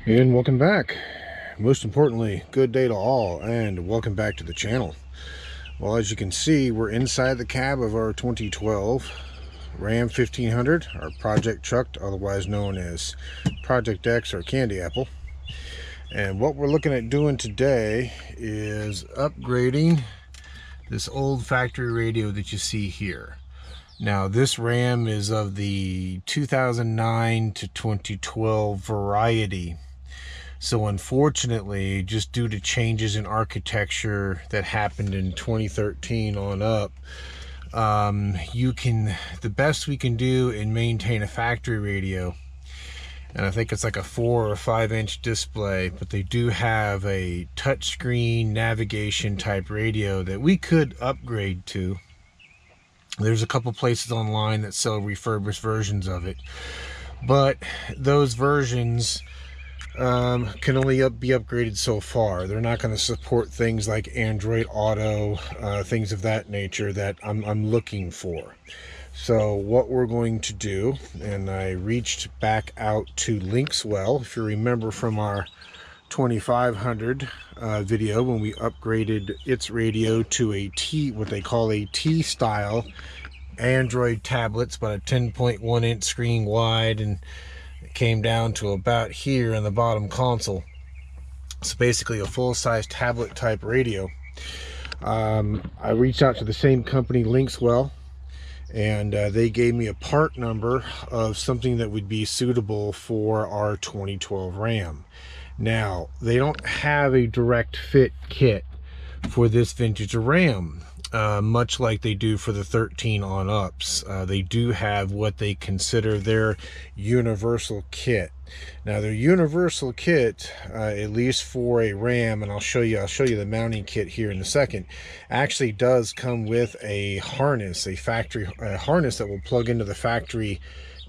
And welcome back. Most importantly, good day to all, and welcome back to the channel. Well, as you can see, we're inside the cab of our 2012 Ram 1500, our project truck, otherwise known as Project X or Candy Apple. And what we're looking at doing today is upgrading this old factory radio that you see here. Now, this Ram is of the 2009 to 2012 variety. So unfortunately, just due to changes in architecture that happened in 2013 on up, the best we can do and maintain a factory radio, and I think it's like a 4 or 5 inch display, but they do have a touchscreen navigation type radio that we could upgrade to. There's a couple places online that sell refurbished versions of it, but those versions can only be upgraded so far. They're not going to support things like Android Auto, things of that nature that I'm looking for. So what we're going to do, and I reached back out to Linkswell, if you remember from our 2500 video when we upgraded its radio to a what they call a T-style Android tablet. It's about a 10.1 inch screen wide, and it came down to about here in the bottom console. So basically a full-size tablet type radio. I reached out to the same company, Linkswell, and they gave me a part number of something that would be suitable for our 2012 Ram. Now, they don't have a direct fit kit for this vintage Ram, much like they do for the 13 on ups. They do have what they consider their universal kit. Now, their universal kit, at least for a Ram, and I'll show you the mounting kit here in a second, actually does come with a harness, a factory harness that will plug into the factory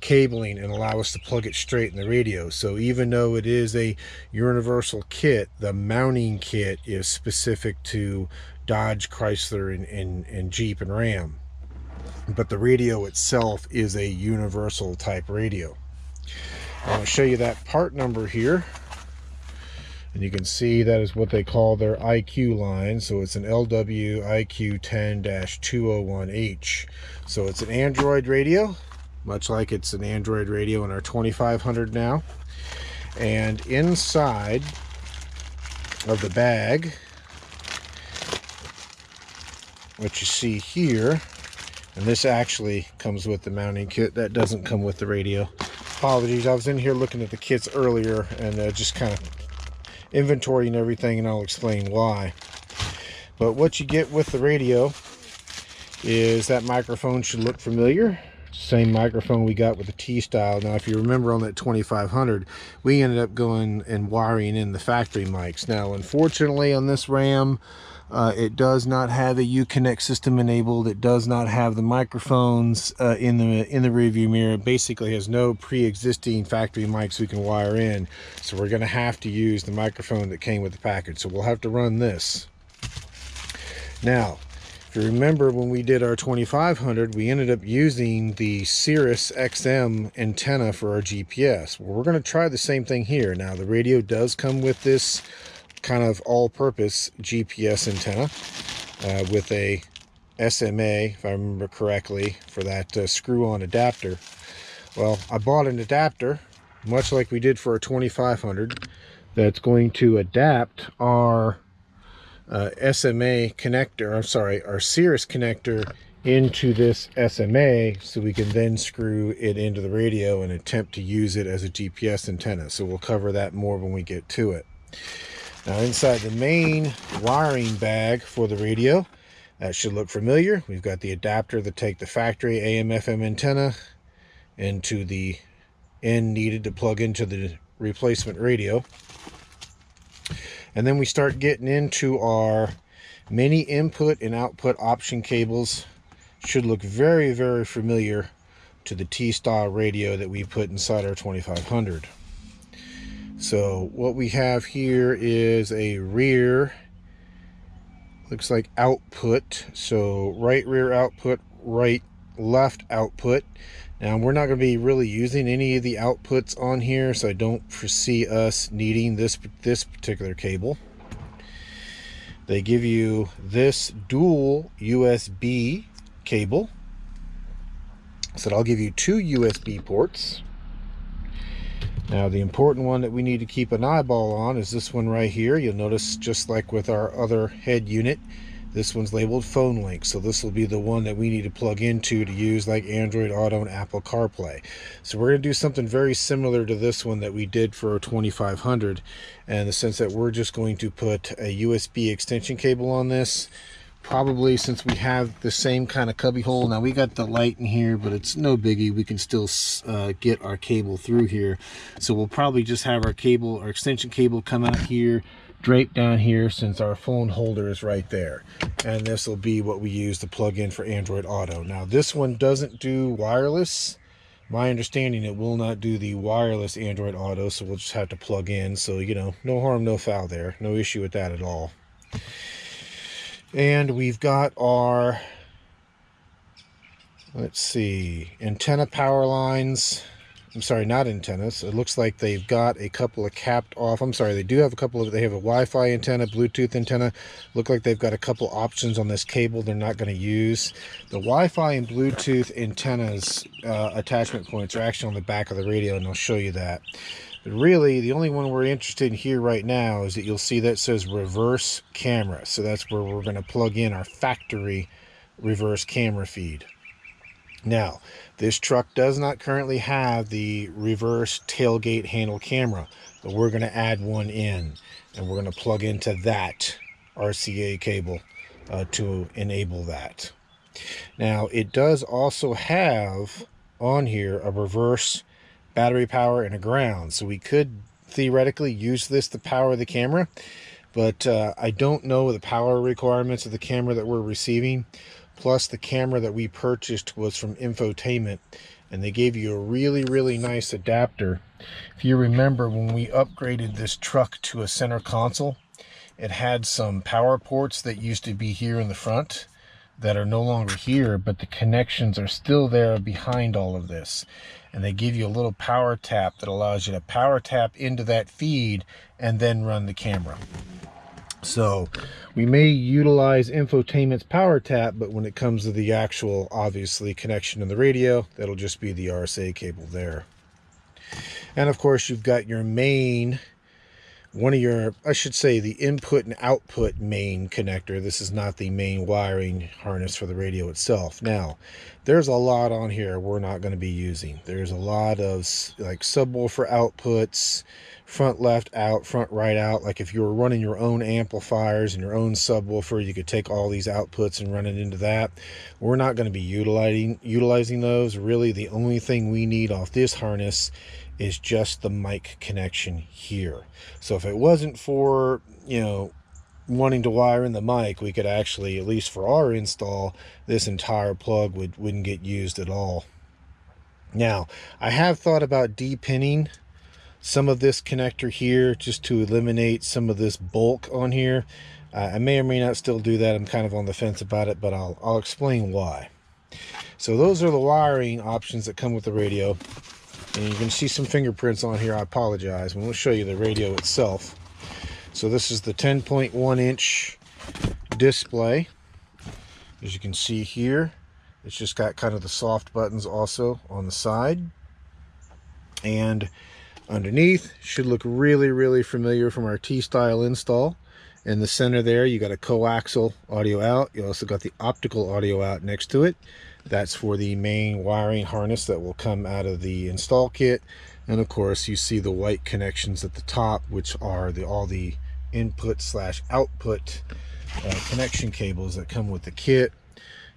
cabling and allow us to plug it straight in the radio. So even though it is a universal kit, the mounting kit is specific to Dodge, Chrysler, and Jeep and Ram, but the radio itself is a universal type radio. I'll show you that part number here, and you can see that is what they call their IQ line. So it's an LW IQ 10-201H. So it's an Android radio, much like it's an Android radio in our 2500 now. And inside of the bag, what you see here, and this actually comes with the mounting kit, that doesn't come with the radio. Apologies, I was in here looking at the kits earlier and just kind of inventorying everything, and I'll explain why. But what you get with the radio is that microphone should look familiar. Same microphone we got with the T-style. Now, if you remember on that 2500, we ended up going and wiring in the factory mics. Now, unfortunately, on this Ram, it does not have a Uconnect system enabled. It does not have the microphones in the rearview mirror. It basically has no pre-existing factory mics we can wire in. So we're going to have to use the microphone that came with the package. So we'll have to run this. Now, if you remember when we did our 2500, we ended up using the SXM antenna for our GPS. Well, we're going to try the same thing here. Now, the radio does come with this kind of all-purpose GPS antenna with a SMA, if I remember correctly, for that screw-on adapter. Well, I bought an adapter, much like we did for our 2500, that's going to adapt our SMA connector, I'm sorry, our Cirrus connector into this SMA, so we can then screw it into the radio and attempt to use it as a GPS antenna. So we'll cover that more when we get to it. Now, inside the main wiring bag for the radio, that should look familiar. We've got the adapter to take the factory AM/FM antenna into the end needed to plug into the replacement radio. And then we start getting into our mini input and output option cables. Should look very, very familiar to the T-style radio that we put inside our 2500. So what we have here is a rear, looks like output. So right rear output, right left output. Now we're not going to be really using any of the outputs on here, so I don't foresee us needing this particular cable. They give you this dual USB cable. So I'll give you 2 USB ports. Now the important one that we need to keep an eyeball on is this one right here. You'll notice, just like with our other head unit, this one's labeled phone link. So this will be the one that we need to plug into to use like Android Auto and Apple CarPlay. So we're going to do something very similar to this one that we did for our 2500, in the sense that we're just going to put a USB extension cable on this. Probably, since we have the same kind of cubby hole. Now we got the light in here, but it's no biggie. We can still get our cable through here. So we'll probably just have our cable, our extension cable, come out here, drape down here, since our phone holder is right there. And this will be what we use to plug in for Android Auto. Now this one doesn't do wireless. My understanding, it will not do the wireless Android Auto, so we'll just have to plug in. So, you know, no harm, no foul there. No issue with that at all. And we've got our, let's see, antenna power lines. I'm sorry, not antennas. It looks like they've got a couple of capped off. I'm sorry, they do have a couple of, they have a Wi-Fi antenna, Bluetooth antenna. Look like they've got a couple options on this cable they're not going to use. The Wi-Fi and Bluetooth antennas attachment points are actually on the back of the radio, and I'll show you that. But really, the only one we're interested in here right now is that you'll see that says reverse camera. So that's where we're going to plug in our factory reverse camera feed. Now, this truck does not currently have the reverse tailgate handle camera, but we're going to add one in, and we're going to plug into that RCA cable to enable that. Now, it does also have on here a reverse battery power and a ground, so we could theoretically use this to power the camera, but I don't know the power requirements of the camera that we're receiving. Plus, the camera that we purchased was from Infotaiment, and they gave you a really nice adapter. If you remember, when we upgraded this truck to a center console, it had some power ports that used to be here in the front that are no longer here, but the connections are still there behind all of this. And they give you a little power tap that allows you to power tap into that feed and then run the camera. So we may utilize Infotainment's power tap, but when it comes to the actual, obviously, connection to the radio, that'll just be the RSA cable there. And of course, you've got your main, one of your, I should say, the input and output main connector. This is not the main wiring harness for the radio itself. Now, there's a lot on here we're not going to be using. There's a lot of like subwoofer outputs, front left out, front right out. Like if you were running your own amplifiers and your own subwoofer, you could take all these outputs and run it into that. We're not going to be utilizing those. Really, the only thing we need off this harness is just the mic connection here. So if it wasn't for, you know, wanting to wire in the mic, we could actually, at least for our install, this entire plug wouldn't get used at all. Now, I have thought about depinning some of this connector here just to eliminate some of this bulk on here. I may or may not still do that. I'm kind of on the fence about it, but I'll explain why. So those are the wiring options that come with the radio. And you can see some fingerprints on here. I apologize. I'm going to show you the radio itself. So this is the 10.1 inch display. As you can see here, it's just got kind of the soft buttons also on the side. And underneath should look really familiar from our T-style install. In the center there, you got a coaxial audio out. You also got the optical audio out next to it. That's for the main wiring harness that will come out of the install kit. And of course, you see the white connections at the top, which are all the input/output connection cables that come with the kit.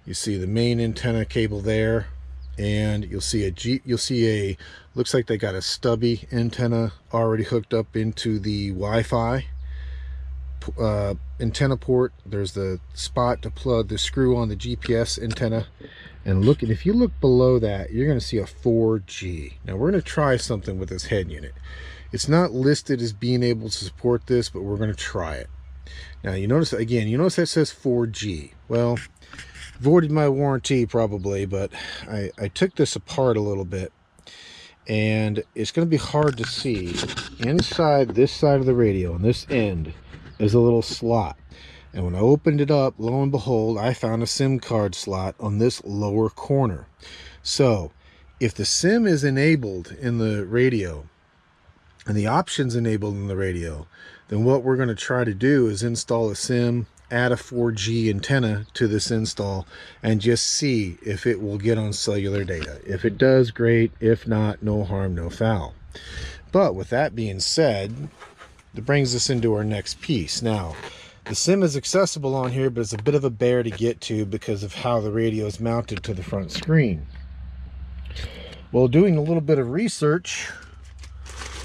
You see the main antenna cable there, and you'll see a looks like they got a stubby antenna already hooked up into the Wi-Fi antenna port. There's the spot to plug the screw on the GPS antenna. And look, if you look below that, you're going to see a 4G. Now we're going to try something with this head unit. It's not listed as being able to support this, but we're going to try it. Now you notice, again, you notice that says 4G. Well, voided my warranty probably, but I took this apart a little bit, and it's going to be hard to see. Inside this side of the radio, on this end, is a little slot. And when I opened it up, lo and behold, I found a SIM card slot on this lower corner. So if the SIM is enabled in the radio and the options enabled in the radio, then what we're going to try to do is install a SIM, add a 4G antenna to this install, and just see if it will get on cellular data. If it does, great. If not, no harm, no foul. But with that being said, that brings us into our next piece. Now, the SIM is accessible on here, but it's a bit of a bear to get to because of how the radio is mounted to the front screen. Well, doing a little bit of research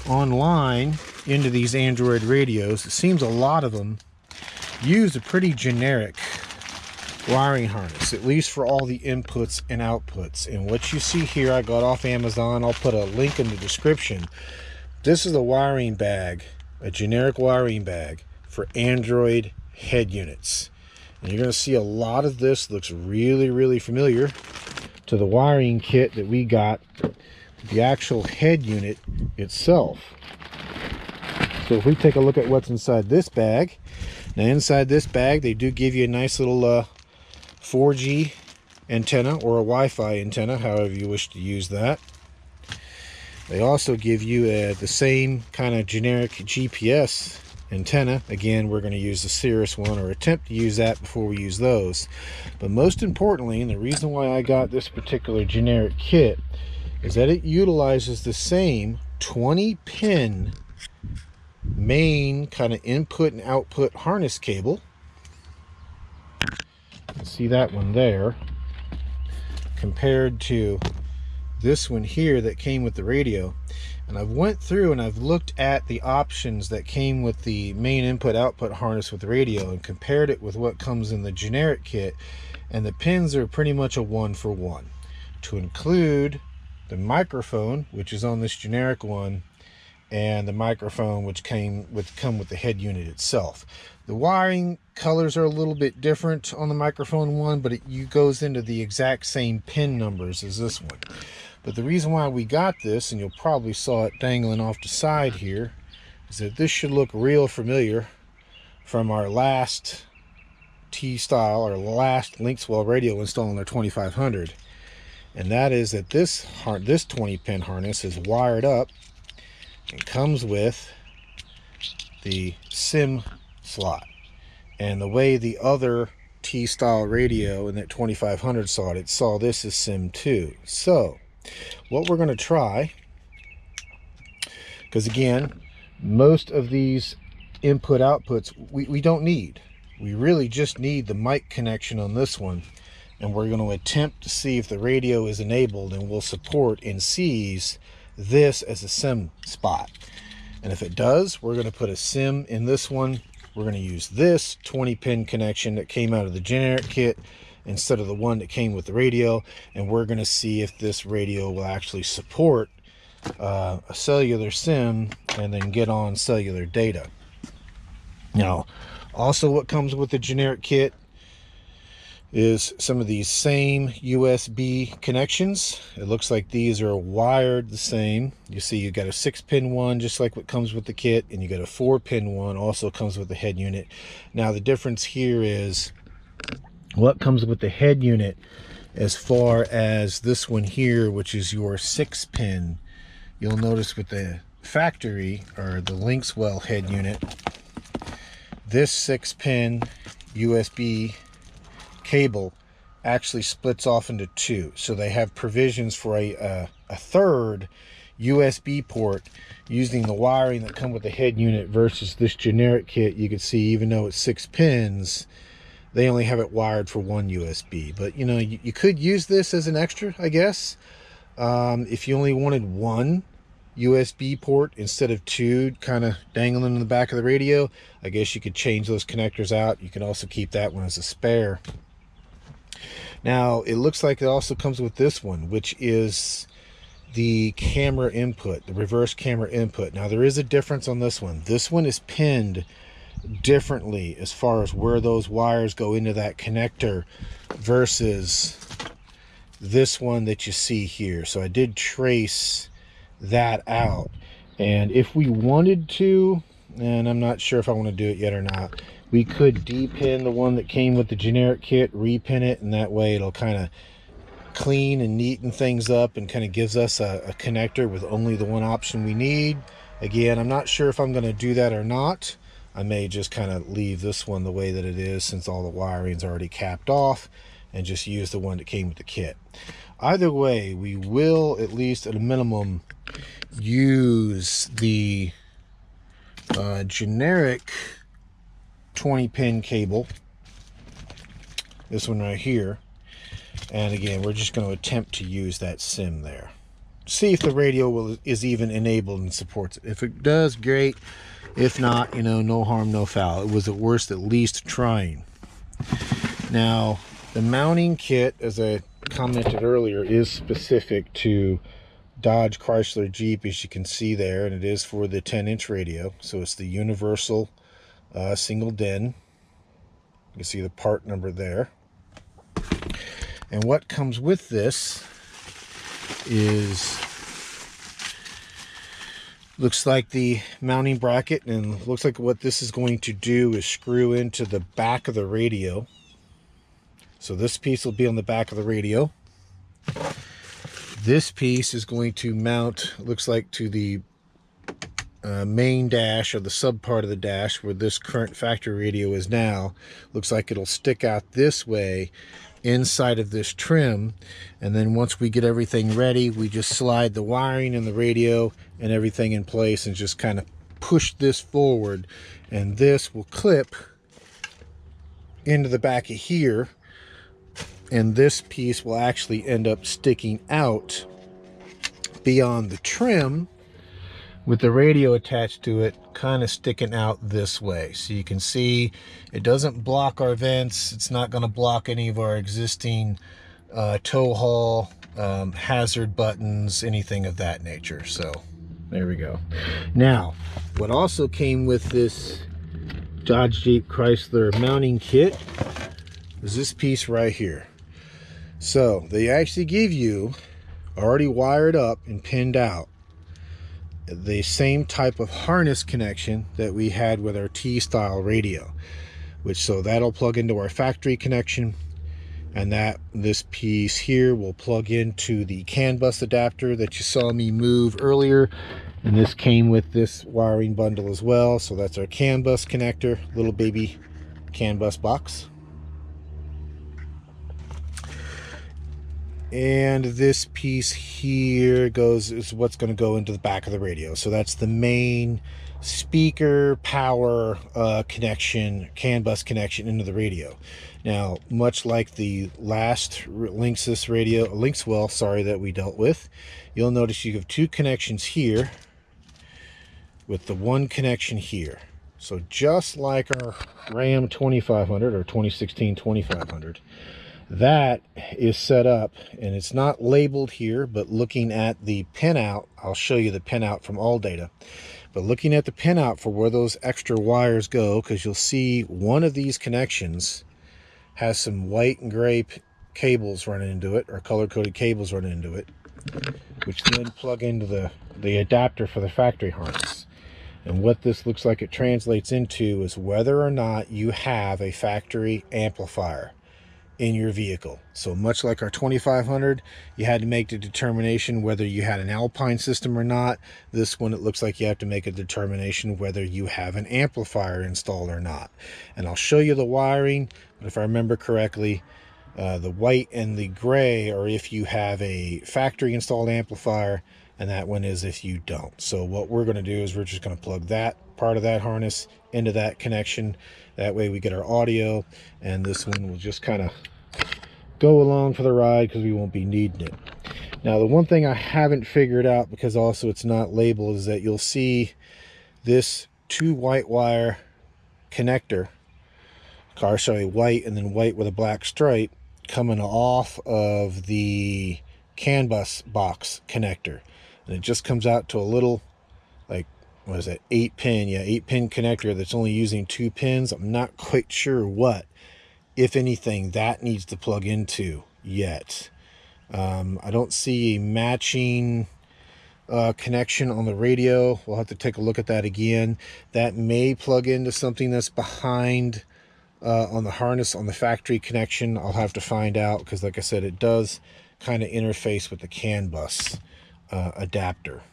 online into these Android radios, it seems a lot of them use a pretty generic wiring harness, at least for all the inputs and outputs. And what you see here, I got off Amazon. I'll put a link in the description. This is a wiring bag, a generic wiring bag for Android head units. And you're going to see a lot of this looks really familiar to the wiring kit that we got, the actual head unit itself. So if we take a look at what's inside this bag, now inside this bag they do give you a nice little 4G antenna or a Wi-Fi antenna, however you wish to use that. They also give you the same kind of generic GPS antenna. Again, we're going to use the Cirrus one, or attempt to use that before we use those. But most importantly, and the reason why I got this particular generic kit, is that it utilizes the same 20-pin main kind of input and output harness cable. You see that one there, compared to this one here that came with the radio. And I've went through and I've looked at the options that came with the main input output harness with the radio and compared it with what comes in the generic kit, and the pins are pretty much a 1-for-1, to include the microphone, which is on this generic one, and the microphone which come with the head unit itself. The wiring colors are a little bit different on the microphone one, but it goes into the exact same pin numbers as this one. But the reason why we got this, and you'll probably saw it dangling off the side here, is that this should look real familiar from our last T-Style, our last Linkswell radio install on their 2500. And that is that this 20-pin harness is wired up and comes with the SIM slot. And the way the other T-Style radio in that 2500 saw it saw this as SIM 2. So what we're going to try, because again, most of these input outputs we don't need. We really just need the mic connection on this one, and we're going to attempt to see if the radio is enabled and will support and sees this as a SIM spot. And if it does, we're going to put a SIM in this one. We're going to use this 20-pin connection that came out of the generic kit instead of the one that came with the radio, and we're going to see if this radio will actually support a cellular SIM and then get on cellular data. Now, also what comes with the generic kit is some of these same USB connections. It looks like these are wired the same. You see you got a 6-pin one just like what comes with the kit, and you got a 4-pin one also comes with the head unit. Now the difference here is what comes with the head unit, as far as this one here, which is your 6-pin. You'll notice with the factory, or the Linkswell head unit, this 6-pin USB cable actually splits off into 2. So they have provisions for a third USB port using the wiring that come with the head unit, versus this generic kit. You can see, even though it's 6 pins, they only have it wired for 1 USB. But you know, you could use this as an extra, I guess, if you only wanted 1 USB port instead of 2 kind of dangling in the back of the radio. I guess you could change those connectors out. You can also keep that one as a spare. Now it looks like it also comes with this one, which is the camera input, the reverse camera input. Now there is a difference on this one. This one is pinned differently as far as where those wires go into that connector versus this one that you see here. So I did trace that out, and if we wanted to, and I'm not sure if I want to do it yet or not, we could depin the one that came with the generic kit, repin it, and that way it'll kind of clean and neaten things up and kind of gives us a connector with only the one option we need. Again, I'm not sure if I'm going to do that or not. I may just kind of leave this one the way that it is, since all the wiring's already capped off, and just use the one that came with the kit. Either way, we will, at least at a minimum, use the generic 20-pin cable, this one right here. And again, we're just going to attempt to use that SIM there. See if the radio is even enabled and supports it. If it does, great. If not, you know, no harm, no foul. It was at worst at least trying. Now, the mounting kit, as I commented earlier, is specific to Dodge, Chrysler, Jeep, as you can see there, and it is for the 10-inch radio. So it's the universal single DIN. You can see the part number there. And what comes with this is, looks like the mounting bracket, and looks like what this is going to do is screw into the back of the radio. So this piece will be on the back of the radio. This piece is going to mount, looks like, to the main dash, or the sub part of the dash where this current factory radio is now. Looks like it'll stick out this way inside of this trim, and then once we get everything ready, we just slide the wiring and the radio and everything in place and just kind of push this forward, and this will clip into the back of here, and this piece will actually end up sticking out beyond the trim with the radio attached to it, kind of sticking out this way. So you can see it doesn't block our vents. It's not going to block any of our existing tow haul, hazard buttons, anything of that nature. So there we go. Now, what also came with this Dodge, Jeep, Chrysler mounting kit is this piece right here. So they actually give you, already wired up and pinned out, the same type of harness connection that we had with our T-style radio, which, so that'll plug into our factory connection, and that this piece here will plug into the CAN bus adapter that you saw me move earlier, and this came with this wiring bundle as well. So that's our CAN bus connector, little baby CAN bus box. And this piece here is what's going to go into the back of the radio. So that's the main speaker power connection, CAN bus connection into the radio. Now, much like the last Linkswell, sorry, that we dealt with, you'll notice you have two connections here with the one connection here. So just like our Ram 2500 or 2016 2500, that is set up, and it's not labeled here, but looking at the pinout, I'll show you the pinout from AllData, but looking at the pinout for where those extra wires go, because you'll see one of these connections has some white and gray cables running into it, or color-coded cables running into it, which then plug into the adapter for the factory harness. And what this looks like it translates into is whether or not you have a factory amplifier in your vehicle. So much like our 2500, you had to make the determination whether you had an Alpine system or not. This one, it looks like you have to make a determination whether you have an amplifier installed or not. And I'll show you the wiring, but if I remember correctly, the white and the gray are if you have a factory installed amplifier, and that one is if you don't. So what we're going to do is we're just going to plug that part of that harness into that connection. That way we get our audio, and this one will just kind of go along for the ride because we won't be needing it. Now, the one thing I haven't figured out, because also it's not labeled, is that you'll see this two white wire connector, white and then white with a black stripe, coming off of the CAN bus box connector. And it just comes out to a little, like, what is it, 8-pin, yeah, 8-pin connector that's only using 2 pins. I'm not quite sure what, if anything, that needs to plug into yet. I don't see a matching connection on the radio. We'll have to take a look at that again. That may plug into something that's behind on the harness on the factory connection. I'll have to find out, because like I said, it does kind of interface with the CAN bus adapter.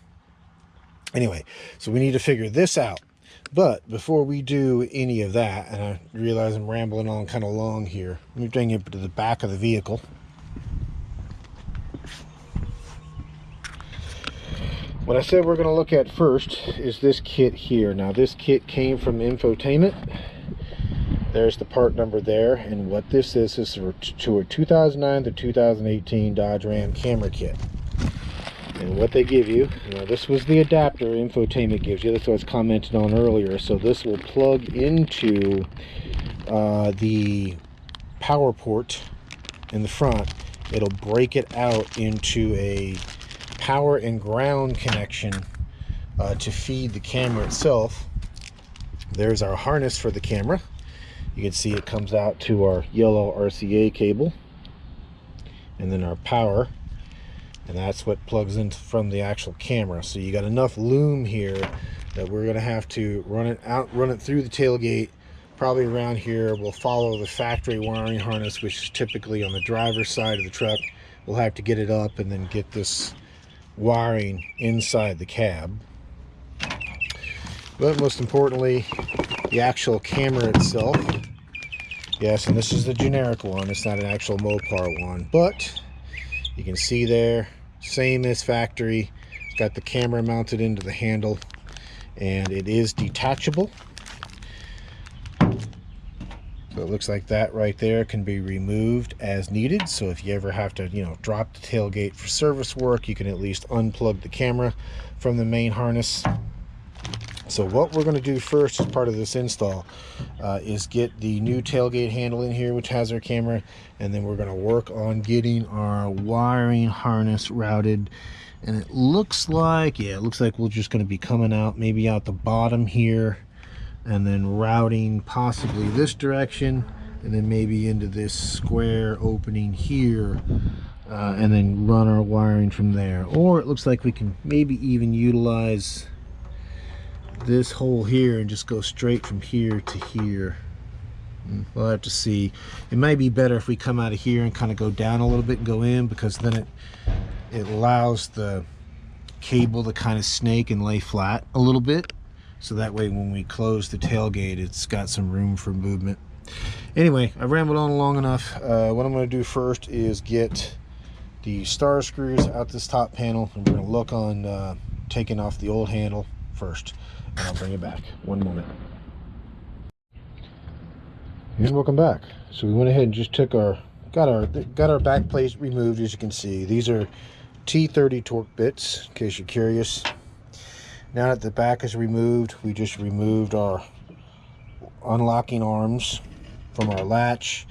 Anyway, so we need to figure this out. But before we do any of that, and I realize I'm rambling on kind of long here, let me bring it to the back of the vehicle. What I said we're going to look at first is this kit here. Now this kit came from Infotaiment. There's the part number there, and what this is to a 2009 to 2018 Dodge Ram camera kit. And what they give you, this was the adapter Infotainment gives you. That's what I was commented on earlier. So this will plug into the power port in the front. It'll break it out into a power and ground connection to feed the camera itself. There's our harness for the camera. You can see it comes out to our yellow RCA cable, and then our power, and that's what plugs in from the actual camera. So you got enough loom here that we're going to have to run it through the tailgate, probably around here. We'll follow the factory wiring harness, which is typically on the driver's side of the truck. We'll have to get it up and then get this wiring inside the cab. But most importantly, the actual camera itself. Yes, and this is the generic one. It's not an actual Mopar one, but you can see there, same as factory. It's got the camera mounted into the handle, and it is detachable. So it looks like that right there can be removed as needed. So if you ever have to, drop the tailgate for service work, you can at least unplug the camera from the main harness. So what we're going to do first as part of this install is get the new tailgate handle in here, which has our camera, and then we're going to work on getting our wiring harness routed. And it looks like, we're just going to be coming out, maybe out the bottom here, and then routing possibly this direction, and then maybe into this square opening here, and then run our wiring from there. Or it looks like we can maybe even utilize this hole here and just go straight from here to here. We'll have to see. It might be better if we come out of here and kind of go down a little bit and go in, because then it allows the cable to kind of snake and lay flat a little bit, so that way when we close the tailgate, it's got some room for movement. Anyway, I've rambled on long enough. What I'm going to do first is get the star screws out this top panel, and we're going to look on taking off the old handle first, and I'll bring it back. One moment. And welcome back. So we went ahead and just took got our back plate removed. As you can see, these are T30 torque bits, in case you're curious. Now that the back is removed, we just removed our unlocking arms from our latch.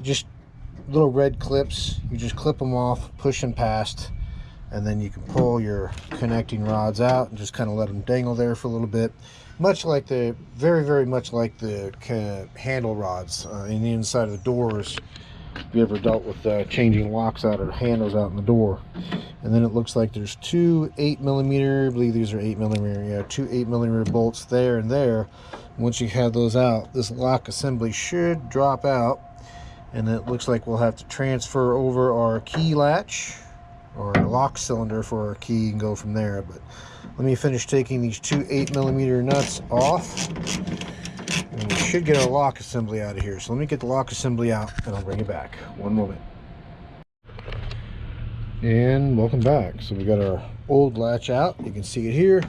Just little red clips. You just clip them off, push them past, and then you can pull your connecting rods out and just kind of let them dangle there for a little bit. Much like very much like the handle rods in the inside of the doors. If you ever dealt with changing locks out or handles out in the door. And then it looks like there's two 8mm, I believe these are 8mm, yeah, two 8mm bolts there and there. Once you have those out, this lock assembly should drop out, and it looks like we'll have to transfer over our key latch or lock cylinder for our key and go from there. But let me finish taking these two 8mm nuts off, and we should get our lock assembly out of here. So let me get the lock assembly out and I'll bring it back. One moment. And welcome back. So we got our old latch out. You can see it here.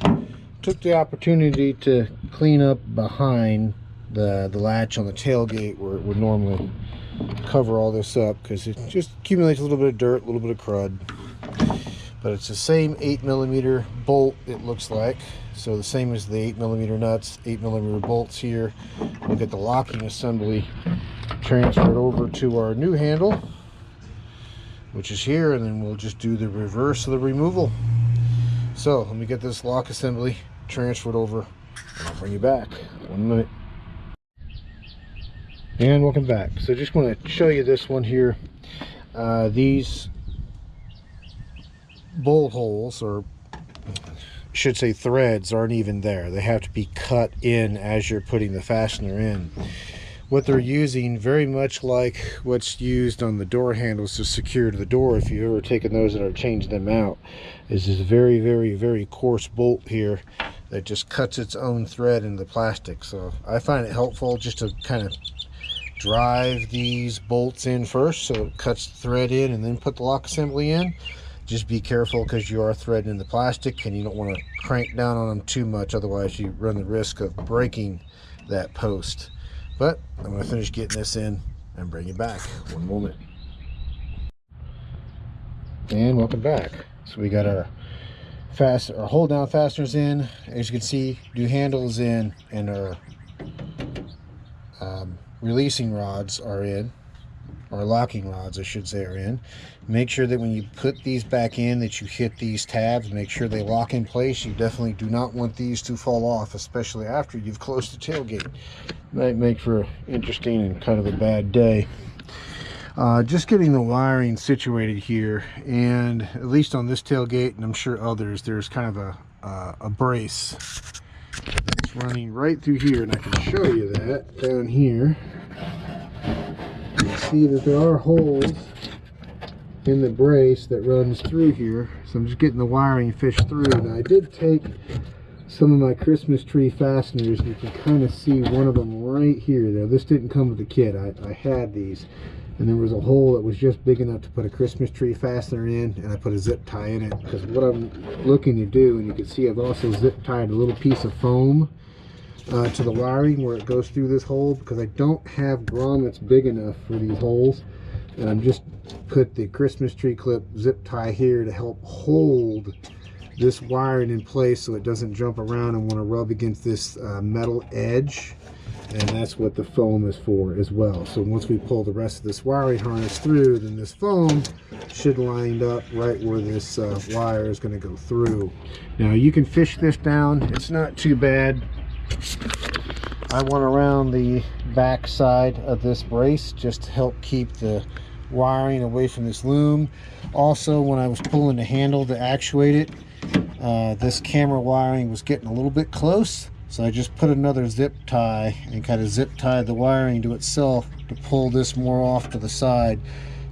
Took the opportunity to clean up behind the latch on the tailgate where it would normally cover all this up, because it just accumulates a little bit of dirt, a little bit of crud. But it's the same 8mm bolt, it looks like. So the same as the 8mm nuts, 8mm bolts here. We'll get the locking assembly transferred over to our new handle, which is here, and then we'll just do the reverse of the removal. So let me get this lock assembly transfer it over, and I'll bring you back. 1 minute. And welcome back. So just want to show you this one here. These bolt holes, or should say threads, aren't even there. They have to be cut in as you're putting the fastener in. What they're using, very much like what's used on the door handles to secure to the door, if you've ever taken those and are changed them out, is this very, very, very coarse bolt here that just cuts its own thread into the plastic. So I find it helpful just to kind of drive these bolts in first, so it cuts the thread in, and then put the lock assembly in. Just be careful, because you are threading in the plastic and you don't want to crank down on them too much, otherwise you run the risk of breaking that post. But I'm going to finish getting this in and bring it back. 1 moment. And welcome back. So we got our hold down fasteners in, as you can see, new handles in, and our releasing rods are in, or locking rods I should say are in. Make sure that when you put these back in that you hit these tabs, make sure they lock in place. You definitely do not want these to fall off, especially after you've closed the tailgate. Might make for an interesting and kind of a bad day. Just getting the wiring situated here, and at least on this tailgate, and I'm sure others, there's kind of a brace that's running right through here, and I can show you that down here. You can see that there are holes in the brace that runs through here, so I'm just getting the wiring fished through. Now I did take some of my Christmas tree fasteners, and you can kind of see one of them right here. Now this didn't come with the kit. I had these, and there was a hole that was just big enough to put a Christmas tree fastener in, and I put a zip tie in it, because what I'm looking to do, and you can see I've also zip tied a little piece of foam to the wiring where it goes through this hole, because I don't have grommets big enough for these holes, and I'm just put the Christmas tree clip zip tie here to help hold this wiring in place so it doesn't jump around and want to rub against this metal edge. And that's what the foam is for as well. So once we pull the rest of this wiring harness through, then this foam should line up right where this wire is going to go through. Now you can fish this down, it's not too bad. I went around the back side of this brace just to help keep the wiring away from this loom. Also, when I was pulling the handle to actuate it, this camera wiring was getting a little bit close, so I just put another zip tie and kind of zip tied the wiring to itself to pull this more off to the side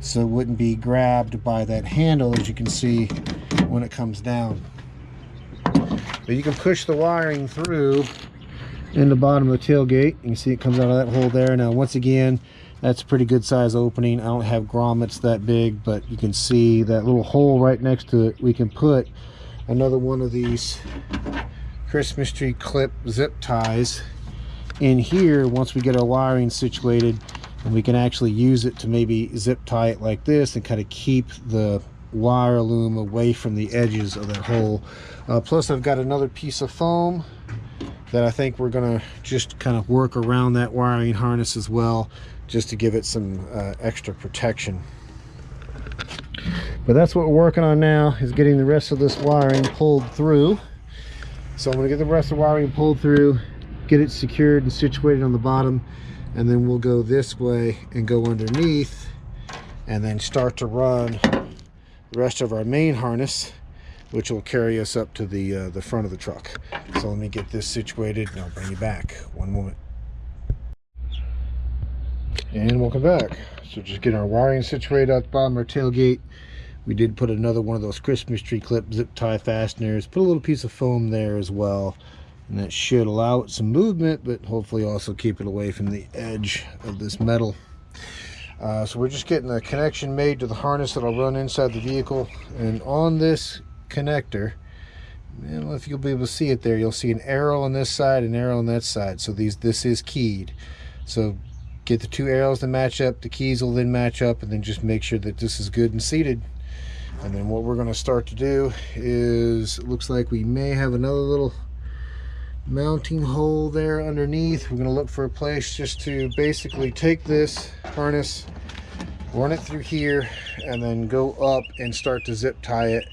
so it wouldn't be grabbed by that handle, as you can see when it comes down. But you can push the wiring through in the bottom of the tailgate. You can see it comes out of that hole there. Now once again, that's a pretty good size opening. I don't have grommets that big, but you can see that little hole right next to it. We can put another one of these Christmas tree clip zip ties in here once we get our wiring situated, and we can actually use it to maybe zip tie it like this and kind of keep the wire loom away from the edges of that hole. Plus I've got another piece of foam that I think we're gonna just kind of work around that wiring harness as well, just to give it some extra protection. But that's what we're working on now, is getting the rest of this wiring pulled through. So I'm going to get the rest of the wiring pulled through, get it secured and situated on the bottom, and then we'll go this way and go underneath, and then start to run the rest of our main harness, which will carry us up to the front of the truck. So let me get this situated and I'll bring you back. 1 moment. And welcome back. So just getting our wiring situated at the bottom of our tailgate. We did put another one of those Christmas tree clip zip tie fasteners, put a little piece of foam there as well, and that should allow it some movement, but hopefully also keep it away from the edge of this metal. So we're just getting a connection made to the harness that'll run inside the vehicle, and on this connector, I don't know if you'll be able to see it there, you'll see an arrow on this side, an arrow on that side. So this is keyed. So get the two arrows to match up, the keys will then match up, and then just make sure that this is good and seated. And then what we're going to start to do is, it looks like we may have another little mounting hole there underneath. We're going to look for a place just to basically take this harness, run it through here, and then go up and start to zip tie it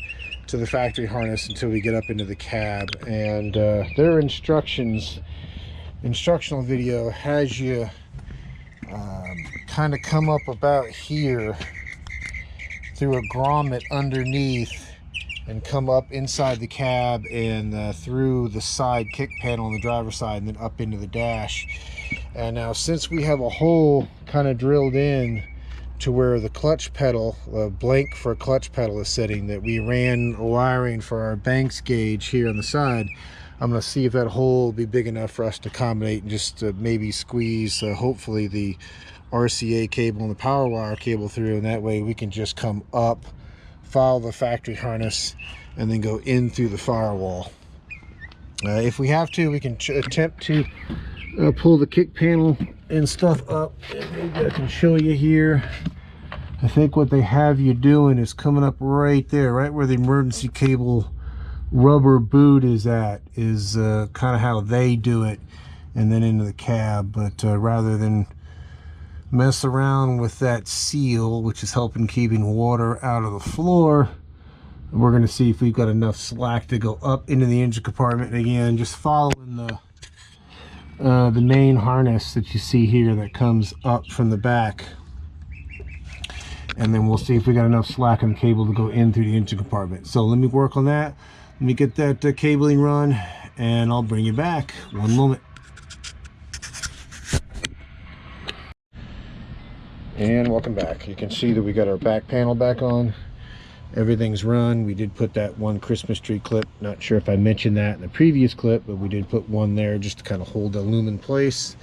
to the factory harness until we get up into the cab. And their instructional video has you kind of come up about here through a grommet underneath and come up inside the cab and through the side kick panel on the driver's side and then up into the dash. And now, since we have a hole kind of drilled in to where the clutch pedal, blank for a clutch pedal is sitting, that we ran wiring for our Banks gauge here on the side, I'm going to see if that hole will be big enough for us to accommodate and just maybe squeeze hopefully the RCA cable and the power wire cable through, and that way we can just come up, follow the factory harness, and then go in through the firewall. If we have to, we can attempt to pull the kick panel and stuff up, and maybe I can show you here. I think what they have you doing is coming up right there, right where the emergency cable rubber boot is at, is kind of how they do it, and then into the cab. But rather than mess around with that seal, which is helping keeping water out of the floor, we're going to see if we've got enough slack to go up into the engine compartment. And again, just following the main harness that you see here that comes up from the back, and then we'll see if we got enough slack in the cable to go in through the engine compartment. So let me work on that. Let me get that cabling run, and I'll bring you back. One moment. And welcome back. You can see that we got our back panel back on. Everything's run. We did put that one Christmas tree clip. Not sure if I mentioned that in the previous clip, but we did put one there just to kind of hold the loom in place.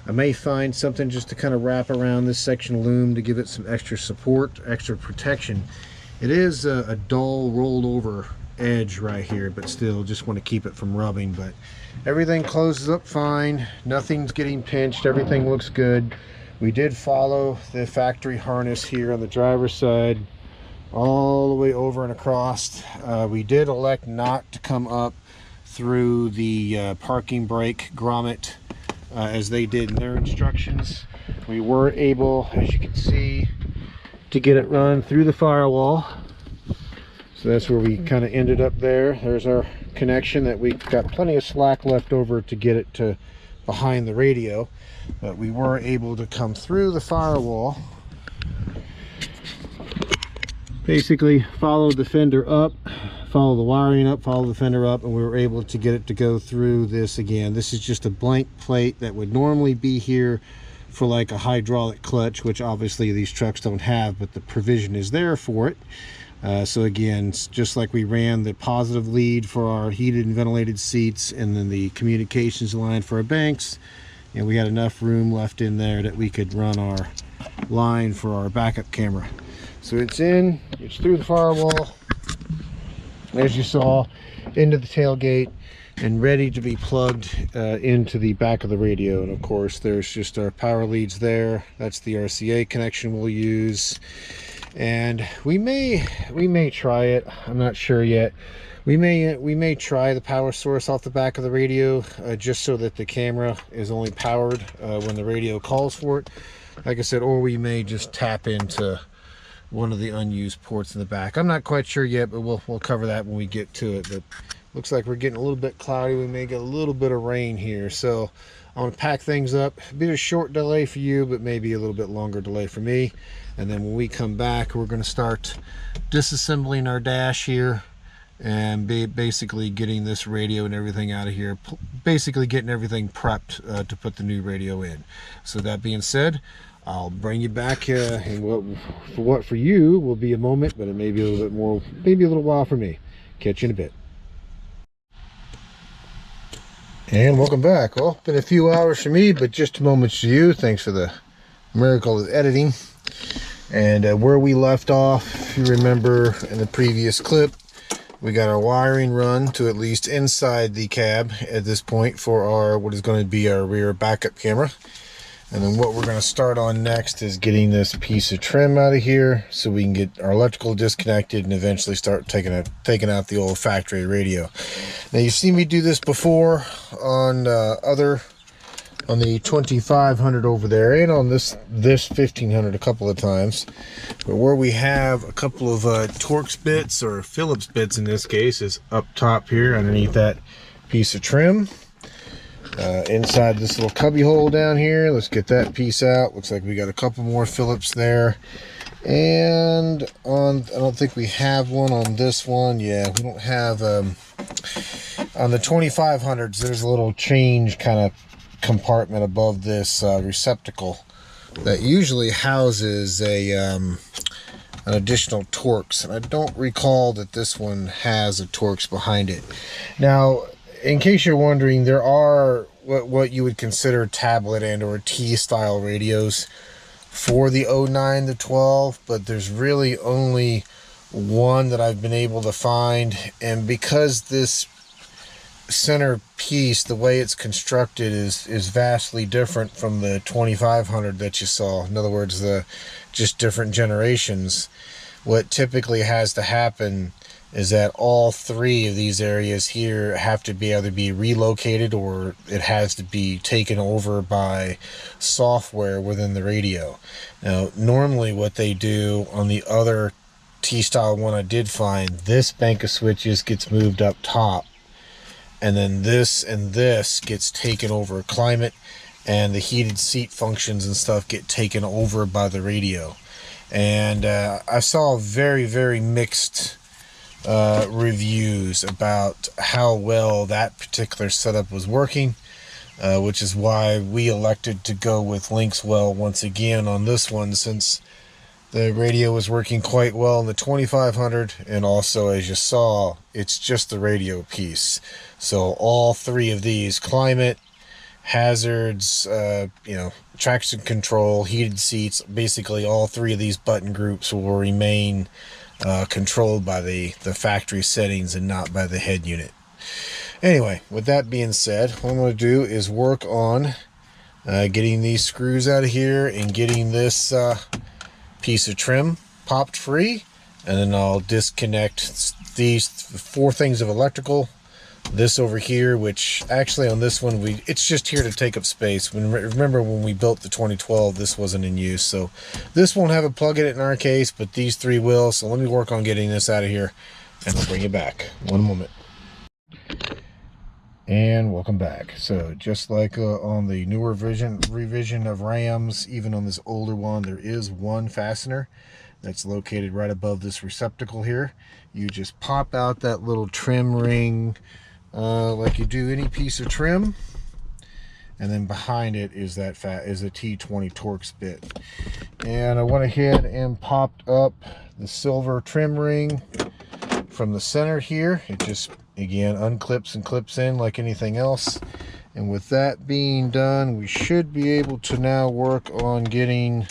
I may find something just to kind of wrap around this section of loom to give it some extra support, extra protection. It is a dull rolled over edge right here, but still just want to keep it from rubbing. But everything closes up fine. Nothing's getting pinched. Everything looks good. We did follow the factory harness here on the driver's side all the way over and across. We did elect not to come up through the parking brake grommet as they did in their instructions. We were able, as you can see, to get it run through the firewall. So that's where we kind of ended up there. There's our connection that we got plenty of slack left over to get it to behind the radio. But we were able to come through the firewall, basically follow the fender up, follow the wiring up, follow the fender up, and we were able to get it to go through this. Again, this is just a blank plate that would normally be here for like a hydraulic clutch, which obviously these trucks don't have, but the provision is there for it. So again, it's just like we ran the positive lead for our heated and ventilated seats, and then the communications line for our Banks, and we had enough room left in there that we could run our line for our backup camera. So it's in, it's through the firewall, as you saw, into the tailgate, and ready to be plugged into the back of the radio. And of course, there's just our power leads there. That's the RCA connection we'll use. And we may try it. I'm not sure yet. We may try the power source off the back of the radio, just so that the camera is only powered when the radio calls for it, like I said, or we may just tap into one of the unused ports in the back. I'm not quite sure yet, but we'll cover that when we get to it. But looks like we're getting a little bit cloudy. We may get a little bit of rain here, so I'm gonna pack things up. A bit of short delay for you, but maybe a little bit longer delay for me. And then when we come back, we're gonna start disassembling our dash here and basically getting this radio and everything out of here, basically getting everything prepped to put the new radio in. So that being said, I'll bring you back and what for you will be a moment, but it may be a little bit more, maybe a little while for me. Catch you in a bit. And welcome back. Well, been a few hours for me, but just moments to you. Thanks for the miracle of editing. And where we left off, if you remember in the previous clip, we got our wiring run to at least inside the cab at this point for our what is going to be our rear backup camera. And then what we're going to start on next is getting this piece of trim out of here so we can get our electrical disconnected and eventually start taking out the old factory radio. Now, you've seen me do this before on other on the 2500 over there, and on this 1500 a couple of times. But where we have a couple of Torx bits, or Phillips bits in this case, is up top here underneath that piece of trim. Inside this little cubby hole down here, let's get that piece out. Looks like we got a couple more Phillips there. And I don't think we have one on this one. Yeah, we don't have on the 2500s. There's a little change kind of compartment above this receptacle that usually houses an additional Torx, and I don't recall that this one has a Torx behind it. Now, in case you're wondering, there are what you would consider tablet and or T-style radios for the 09 to 12, but there's really only one that I've been able to find. And because this center piece, the way it's constructed, is vastly different from the 2500 that you saw, in other words, the just different generations, what typically has to happen is that all three of these areas here have to be either be relocated, or it has to be taken over by software within the radio. Now, normally what they do on the other T-style one I did find, this bank of switches gets moved up top, and then this and this gets taken over climate, and the heated seat functions and stuff get taken over by the radio. And I saw very, very mixed reviews about how well that particular setup was working, which is why we elected to go with Linkswell once again on this one, since the radio was working quite well in the 2500, and also, as you saw, it's just the radio piece. So all three of these, climate, hazards, traction control, heated seats, basically all three of these button groups will remain controlled by the factory settings and not by the head unit. Anyway, with that being said, what I'm going to do is work on getting these screws out of here and getting this piece of trim popped free, and then I'll disconnect these four things of electrical. This over here, which actually on this one, it's just here to take up space. Remember when we built the 2012, this wasn't in use, so this won't have a plug in it in our case, but these three will. So let me work on getting this out of here, and I'll bring it back. One moment. And welcome back. So just like on the newer revision of Rams, even on this older one, there is one fastener that's located right above this receptacle here. You just pop out that little trim ring like you do any piece of trim, and then behind it is a T20 Torx bit. And I went ahead and popped up the silver trim ring from the center here. It just, again, unclips and clips in like anything else. And with that being done, we should be able to now work on getting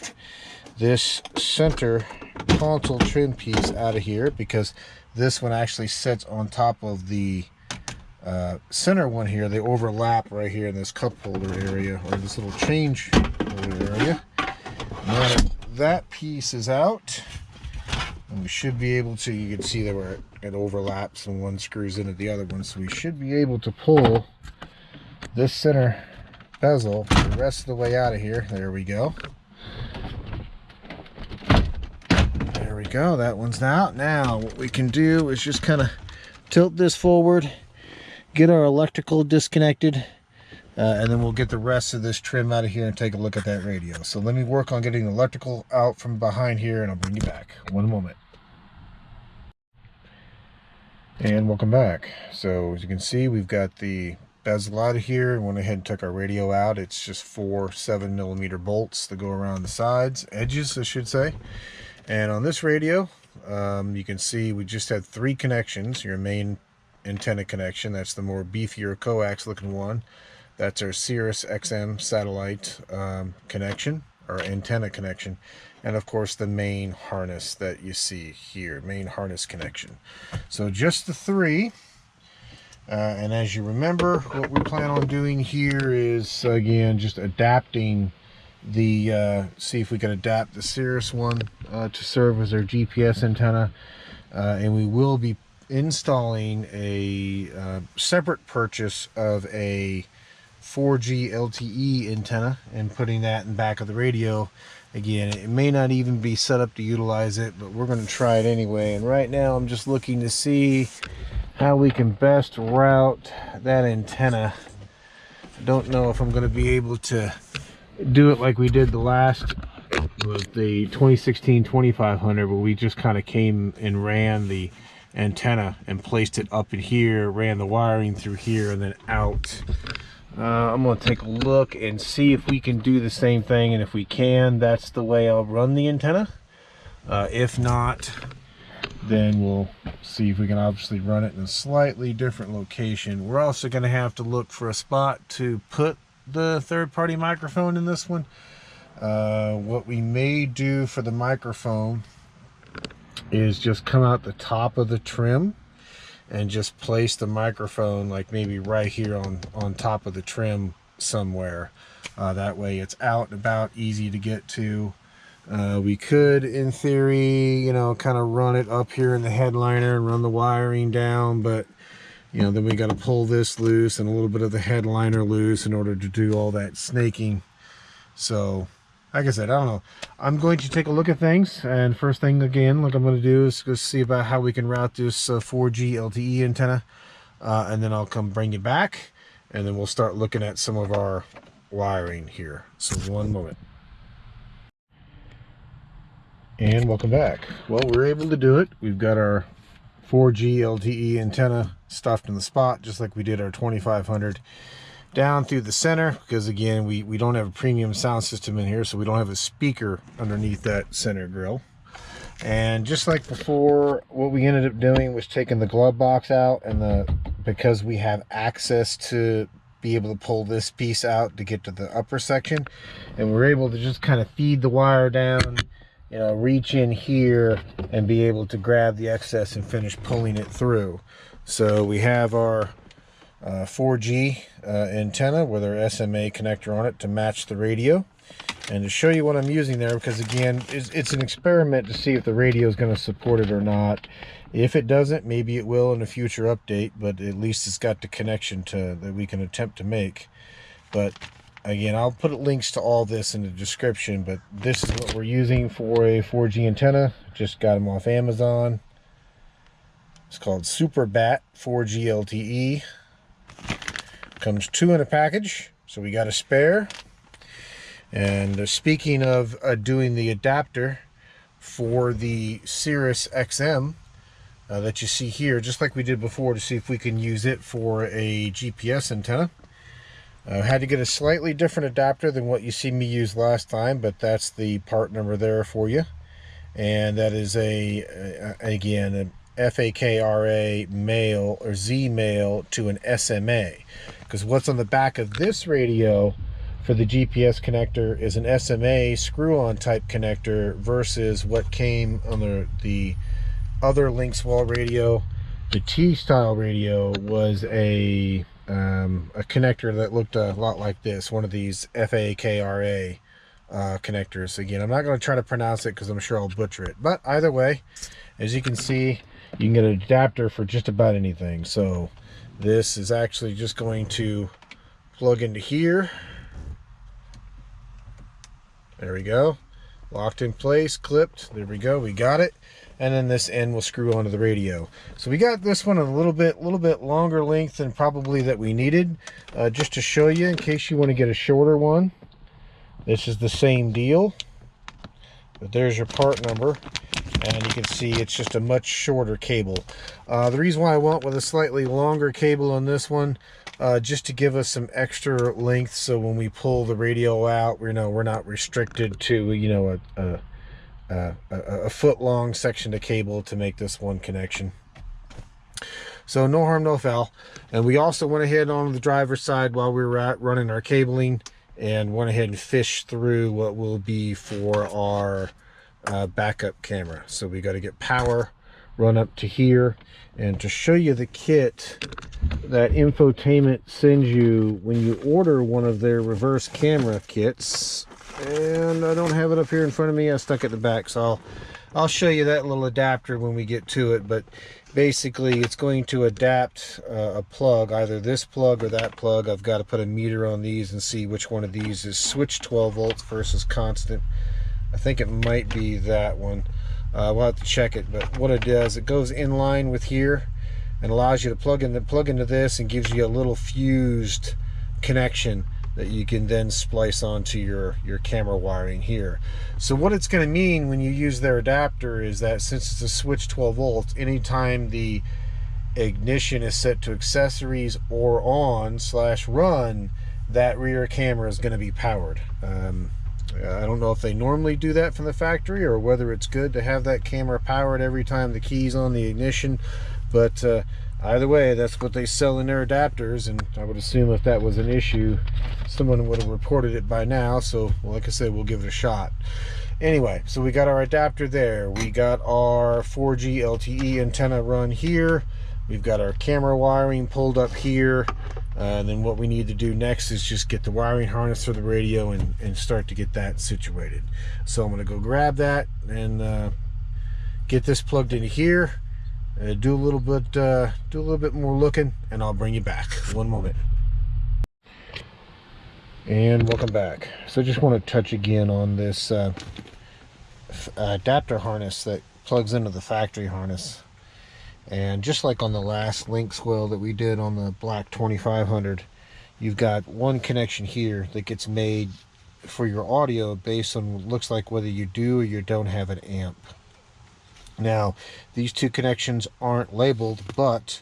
this center console trim piece out of here, because this one actually sits on top of the center one here. They overlap right here in this cup holder area, or this little change holder area. Now that piece is out, and we should be able to, you can see that where it overlaps and one screws into the other one, so we should be able to pull this center bezel the rest of the way out of here. There we go. There we go, that one's out. Now what we can do is just kind of tilt this forward, get our electrical disconnected, and then we'll get the rest of this trim out of here and take a look at that radio. So let me work on getting the electrical out from behind here, and I'll bring you back. One moment. And welcome back. So as you can see, we've got the bezel out of here, and went ahead and took our radio out. It's just 4 7mm bolts that go around the sides, edges I should say. And on this radio, you can see we just had 3 connections. Your main antenna connection, that's the more beefier coax looking one. That's our Sirius XM satellite connection, or antenna connection. And of course the main harness that you see here, main harness connection. So just the 3. And as you remember, what we plan on doing here is, again, just adapting the, see if we can adapt the Sirius one to serve as our GPS antenna. And we will be installing a separate purchase of a 4G LTE antenna and putting that in back of the radio. Again, it may not even be set up to utilize it, but we're going to try it anyway. And right now I'm just looking to see how we can best route that antenna. I don't know if I'm going to be able to do it like we did the last, was the 2016 2500, where we just kind of came and ran the antenna and placed it up in here, ran the wiring through here and then out. I'm going to take a look and see if we can do the same thing, and if we can, that's the way I'll run the antenna. If not, then we'll see if we can obviously run it in a slightly different location. We're also going to have to look for a spot to put the third-party microphone in this one. What we may do for the microphone is just come out the top of the trim and just place the microphone like maybe right here on top of the trim somewhere. That way it's out and about, easy to get to. We could, in theory, you know, kind of run it up here in the headliner and run the wiring down, but you know, then we got to pull this loose and a little bit of the headliner loose in order to do all that snaking. So like I said, I don't know. I'm going to take a look at things, and first thing again, like I'm going to do is go see about how we can route this 4G LTE antenna, and then I'll come bring it back, and then we'll start looking at some of our wiring here. So one moment. And welcome back. Well, we're able to do it. We've got our 4G LTE antenna stuffed in the spot, just like we did our 2500. Down through the center, because again, we don't have a premium sound system in here, so we don't have a speaker underneath that center grill. And just like before, what we ended up doing was taking the glove box out, and because we have access to be able to pull this piece out to get to the upper section, and we're able to just kind of feed the wire down, you know, reach in here and be able to grab the excess and finish pulling it through. So we have our 4G antenna with our SMA connector on it to match the radio. And to show you what I'm using there, because again, it's an experiment to see if the radio is going to support it or not. If it doesn't, maybe it will in a future update, but at least it's got the connection that we can attempt to make. But again, I'll put links to all this in the description, but this is what we're using for a 4G antenna. Just got them off Amazon. It's called Super Bat 4G LTE. Comes 2 in a package, so we got a spare. And speaking of doing the adapter for the Sirius XM that you see here, just like we did before, to see if we can use it for a GPS antenna. I had to get a slightly different adapter than what you see me use last time, but that's the part number there for you. And that is again, an Fakra male or Z male to an SMA. Because what's on the back of this radio for the GPS connector is an SMA screw-on type connector versus what came on the other Linkswell radio. The T-style radio was a connector that looked a lot like this, one of these Fakra connectors. Again, I'm not going to try to pronounce it because I'm sure I'll butcher it. But either way, as you can see, you can get an adapter for just about anything. So this is actually just going to plug into here. There we go. Locked in place, clipped. There we go. We got it. And then this end will screw onto the radio. So we got this one a little bit longer length than probably that we needed. Just to show you, in case you want to get a shorter one, this is the same deal. But there's your part number. And you can see it's just a much shorter cable. The reason why I went with a slightly longer cable on this one, just to give us some extra length, so when we pull the radio out, we're not restricted to a foot long section of cable to make this one connection. So no harm, no foul. And we also went ahead on the driver's side while we were running our cabling, and went ahead and fished through what will be for our backup camera. So we got to get power, run up to here, and to show you the kit that Infotaiment sends you when you order one of their reverse camera kits. And I don't have it up here in front of me, I stuck it in the back, so I'll show you that little adapter when we get to it, but basically it's going to adapt a plug, either this plug or that plug. I've got to put a meter on these and see which one of these is switch 12 volts versus constant. I think it might be that one. We'll have to check it, but what it does, it goes in line with here and allows you to plug into this and gives you a little fused connection that you can then splice onto your camera wiring here. So what it's going to mean when you use their adapter is that since it's a switch 12 volts, anytime the ignition is set to accessories or on / run, that rear camera is going to be powered. I don't know if they normally do that from the factory or whether it's good to have that camera powered every time the key's on the ignition, but either way, that's what they sell in their adapters, and I would assume if that was an issue, someone would have reported it by now. So, like I said, we'll give it a shot. Anyway, so we got our adapter there. We got our 4G LTE antenna run here. We've got our camera wiring pulled up here. And then what we need to do next is just get the wiring harness for the radio and start to get that situated. So I'm going to go grab that and get this plugged into here. Do a little bit more looking, and I'll bring you back. One moment. And welcome back. So I just want to touch again on this adapter harness that plugs into the factory harness. And just like on the last Linkswell that we did on the black 2500, you've got one connection here that gets made for your audio based on what looks like whether you do or you don't have an amp. Now, these two connections aren't labeled, but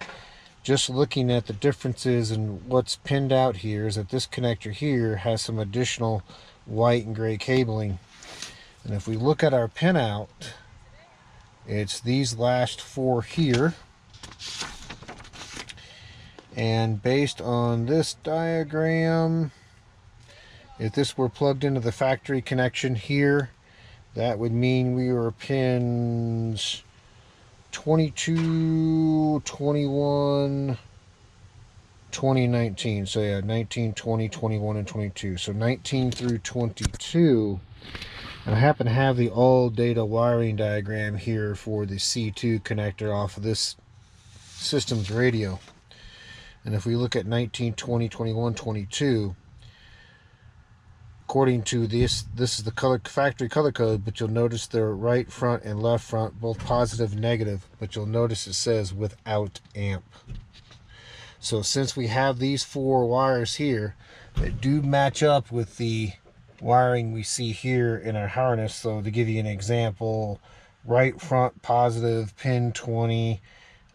just looking at the differences and what's pinned out here is that this connector here has some additional white and gray cabling. And if we look at our pinout, it's these last four here. And based on this diagram, if this were plugged into the factory connection here, that would mean we were pins 22, 21, 20, 19. So yeah, 19, 20, 21, and 22. So 19 through 22. And I happen to have the all data wiring diagram here for the C2 connector off of this system's radio. And if we look at 19, 20, 21, 22, according to this is the factory color code, but you'll notice they're right front and left front, both positive and negative, but you'll notice it says without amp. So since we have these four wires here that do match up with the wiring we see here in our harness, so to give you an example, right front positive pin 20,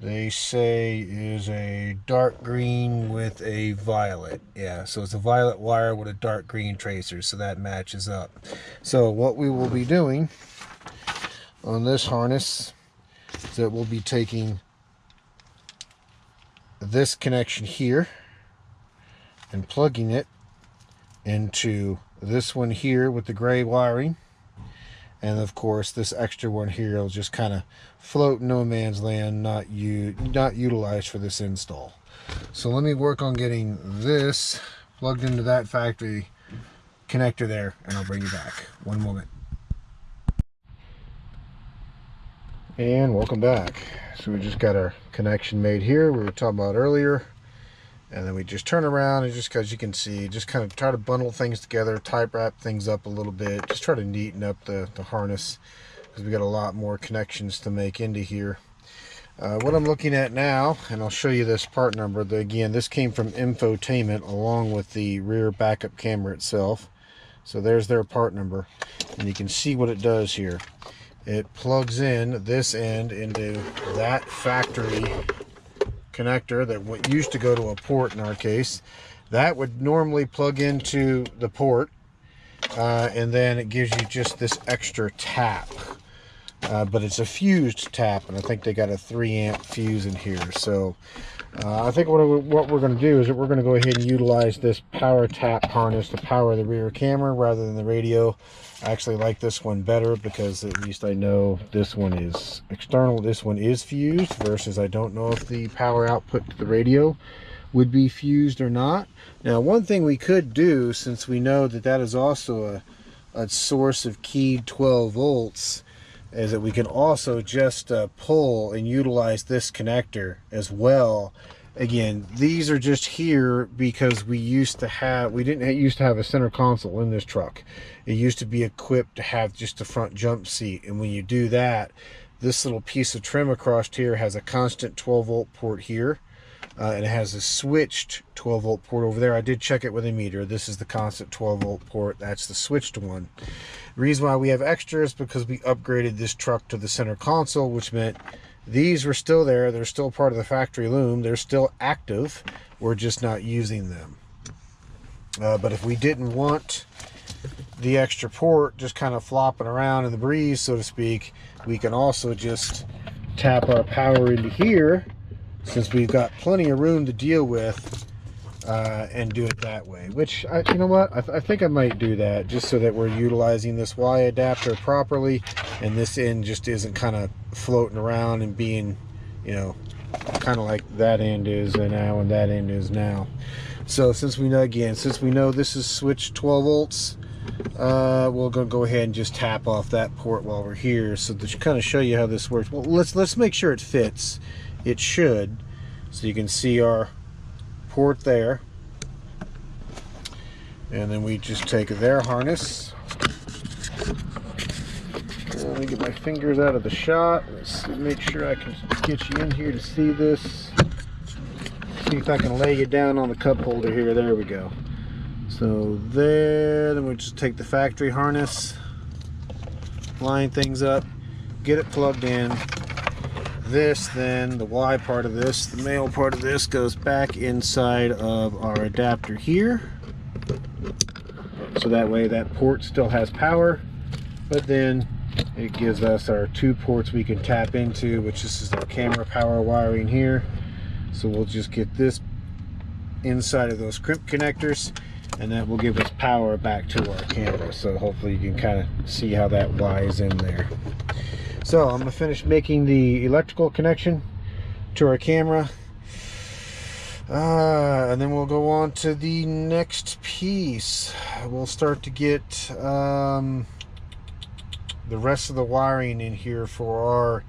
they say is a dark green with a violet. Yeah, so it's a violet wire with a dark green tracer, so that matches up. So what we will be doing on this harness is that we'll be taking this connection here and plugging it into this one here with the gray wiring, and of course this extra one here will just kind of float in no man's land, not utilized for this install. So let me work on getting this plugged into that factory connector there, and I'll bring you back. One moment. And welcome back. So we just got our connection made here we were talking about earlier. And then we just turn around and just, as you can see, just kind of try to bundle things together, type wrap things up a little bit, just try to neaten up the harness, because we got a lot more connections to make into here. What I'm looking at now, and I'll show you this part number. Again, this came from Infotaiment along with the rear backup camera itself. So there's their part number, and you can see what it does here. It plugs in this end into that factory connector that used to go to a port in our case. That would normally plug into the port, and then it gives you just this extra tap, but it's a fused tap, and I think they got a 3 amp fuse in here. So I think what we're going to do is that we're going to go ahead and utilize this power tap harness to power the rear camera rather than the radio. I actually like this one better because at least I know this one is external, this one is fused, versus I don't know if the power output to the radio would be fused or not. Now, one thing we could do, since we know that that is also a source of keyed 12 volts, is that we can also just pull and utilize this connector as well. Again, these are just here because we used to have, we didn't used to have a center console in this truck. It used to be equipped to have just a front jump seat, and when you do that, this little piece of trim across here has a constant 12-volt port here, and it has a switched 12-volt port over there. I did check it with a meter. This is the constant 12-volt port. That's the switched one. The reason why we have extra is because we upgraded this truck to the center console, which meant these were still there. They're still part of the factory loom. They're still active. We're just not using them. But if we didn't want the extra port just kind of flopping around in the breeze, so to speak, we can also just tap our power into here, since we've got plenty of room to deal with, and do it that way. Which, you know what, I think I might do that, just so that we're utilizing this Y adapter properly, and this end just isn't kind of floating around and being, you know, kind of like that end is now and that end is now. So since we know, again, since we know this is switched 12 volts, we're gonna go ahead and just tap off that port while we're here, so to kind of show you how this works. Well, let's make sure it fits. It should. So you can see our port there, and then we just take their harness. Let me get my fingers out of the shot. Let's make sure I can get you in here to see this. See if I can lay you down on the cup holder here. There we go. So there, then we just take the factory harness, line things up, get it plugged in. This, then the Y part of this, the male part of this, goes back inside of our adapter here, so that way that port still has power, but then it gives us our 2 ports we can tap into, which this is our camera power wiring here. So we'll just get this inside of those crimp connectors, and that will give us power back to our camera. So hopefully you can kind of see how that Y is in there. So I'm going to finish making the electrical connection to our camera, and then we'll go on to the next piece. We'll start to get the rest of the wiring in here for our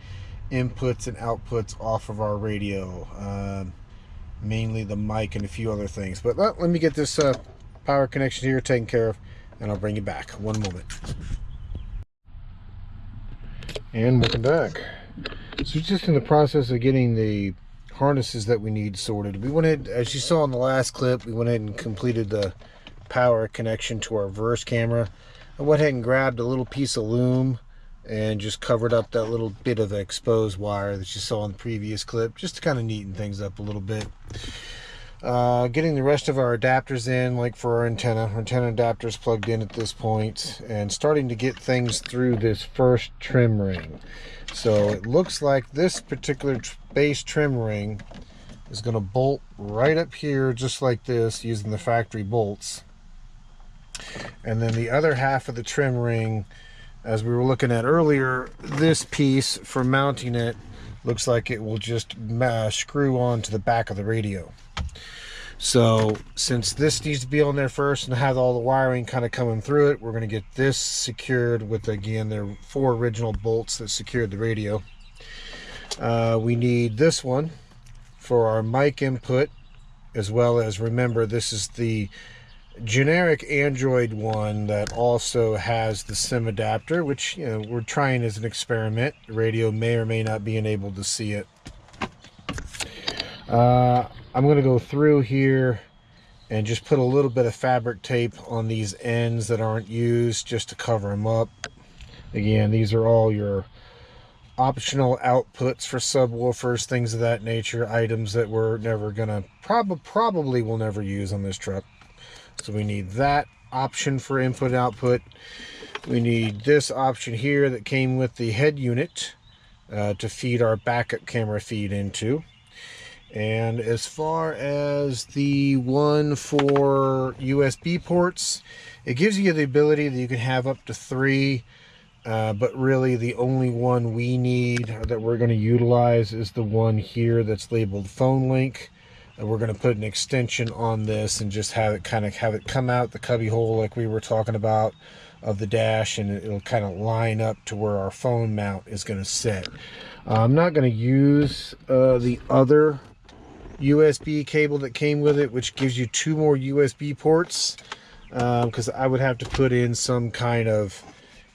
inputs and outputs off of our radio, mainly the mic and a few other things. But let me get this power connection here taken care of, and I'll bring you back. One moment. And welcome back. So just in the process of getting the harnesses that we need sorted, we went ahead, as you saw in the last clip, we went ahead and completed the power connection to our verse camera. I went ahead and grabbed a little piece of loom and just covered up that little bit of exposed wire that you saw in the previous clip, just to kind of neaten things up a little bit. Getting the rest of our adapters in, like for our antenna adapters plugged in at this point, and starting to get things through this first trim ring. So it looks like this particular base trim ring is going to bolt right up here just like this, using the factory bolts. And then the other half of the trim ring, as we were looking at earlier, this piece for mounting it looks like it will just screw on to the back of the radio. So since this needs to be on there first and have all the wiring kind of coming through it, we're going to get this secured with, again, there are 4 original bolts that secured the radio. We need this one for our mic input, as well as, remember, this is the generic Android one that also has the SIM adapter, which, you know, we're trying as an experiment. The radio may or may not be able to see it. I'm going to go through here and just put a little bit of fabric tape on these ends that aren't used, just to cover them up. Again, these are all your optional outputs for subwoofers, things of that nature, items that we're never gonna, probably will never use on this truck. So we need that option for input output. We need this option here that came with the head unit to feed our backup camera feed into. And as far as the one for USB ports, it gives you the ability that you can have up to 3, but really the only one we need, or that we're going to utilize, is the one here that's labeled phone link. And we're going to put an extension on this and just have it come out the cubby hole like we were talking about of the dash, and it'll kind of line up to where our phone mount is going to sit. I'm not going to use the other USB cable that came with it, which gives you 2 more USB ports, because I would have to put in some kind of,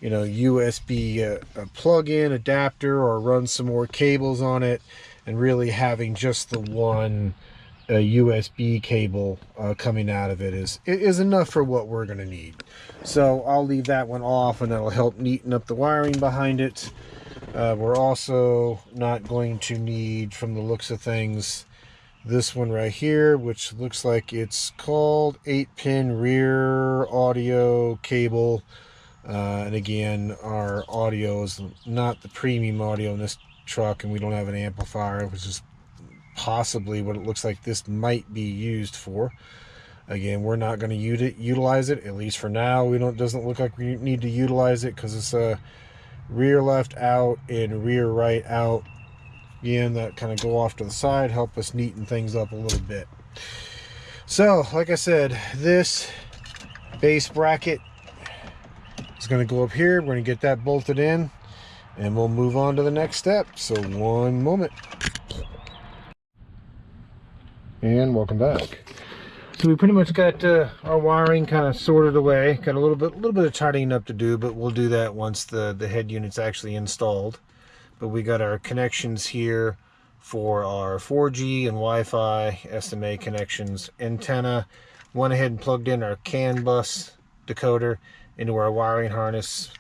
you know, USB plug-in adapter or run some more cables on it, and really having just the one USB cable coming out of it is enough for what we're going to need. So I'll leave that one off, and that'll help neaten up the wiring behind it. We're also not going to need, from the looks of things, this one right here, which looks like it's called 8-pin rear audio cable. And again, our audio is not the premium audio in this truck, and we don't have an amplifier, which is possibly what it looks like this might be used for. Again, we're not going to utilize it, at least for now. Doesn't look like we need to utilize it, because it's a rear left out and rear right out. Again, that kind of go off to the side, help us neaten things up a little bit. So, like I said, this base bracket is going to go up here. We're going to get that bolted in, and we'll move on to the next step. So, one moment. And welcome back. So we pretty much got our wiring kind of sorted away. Got a little bit of tidying up to do, but we'll do that once the head unit's actually installed. But we got our connections here for our 4G and Wi-Fi SMA connections. Antenna. Went ahead and plugged in our CAN bus decoder into our wiring harness.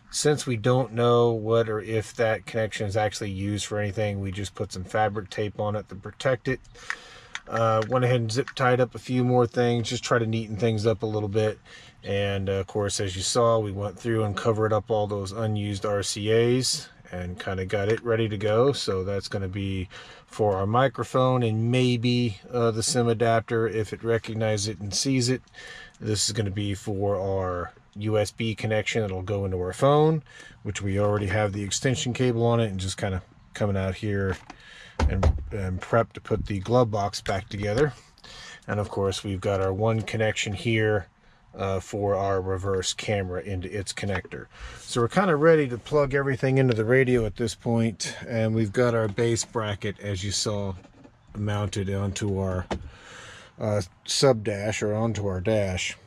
Since we don't know what or if that connection is actually used for anything, we just put some fabric tape on it to protect it. Went ahead and zip tied up a few more things, just try to neaten things up a little bit. And of course, as you saw, we went through and covered up all those unused RCAs and kind of got it ready to go. So that's going to be for our microphone and maybe the SIM adapter if it recognizes it and sees it. This is going to be for our USB connection. It'll go into our phone, which we already have the extension cable on it, and just kind of coming out here and prep to put the glove box back together. And of course, we've got our one connection here for our reverse camera into its connector. So we're kind of ready to plug everything into the radio at this point, and we've got our base bracket, as you saw, mounted onto our sub dash, or onto our dash.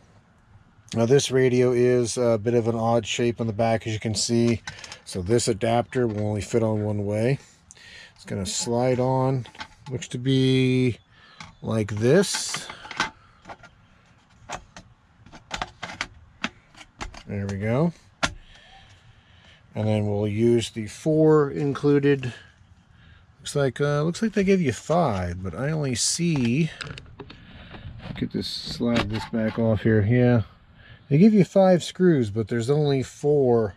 Now this radio is a bit of an odd shape on the back, as you can see. So this adapter will only fit on one way. It's going to slide on, looks to be like this. There we go. And then we'll use the 4 included. Looks like they give you 5, but I only see. Slide this back off here. Yeah, they give you 5 screws, but there's only 4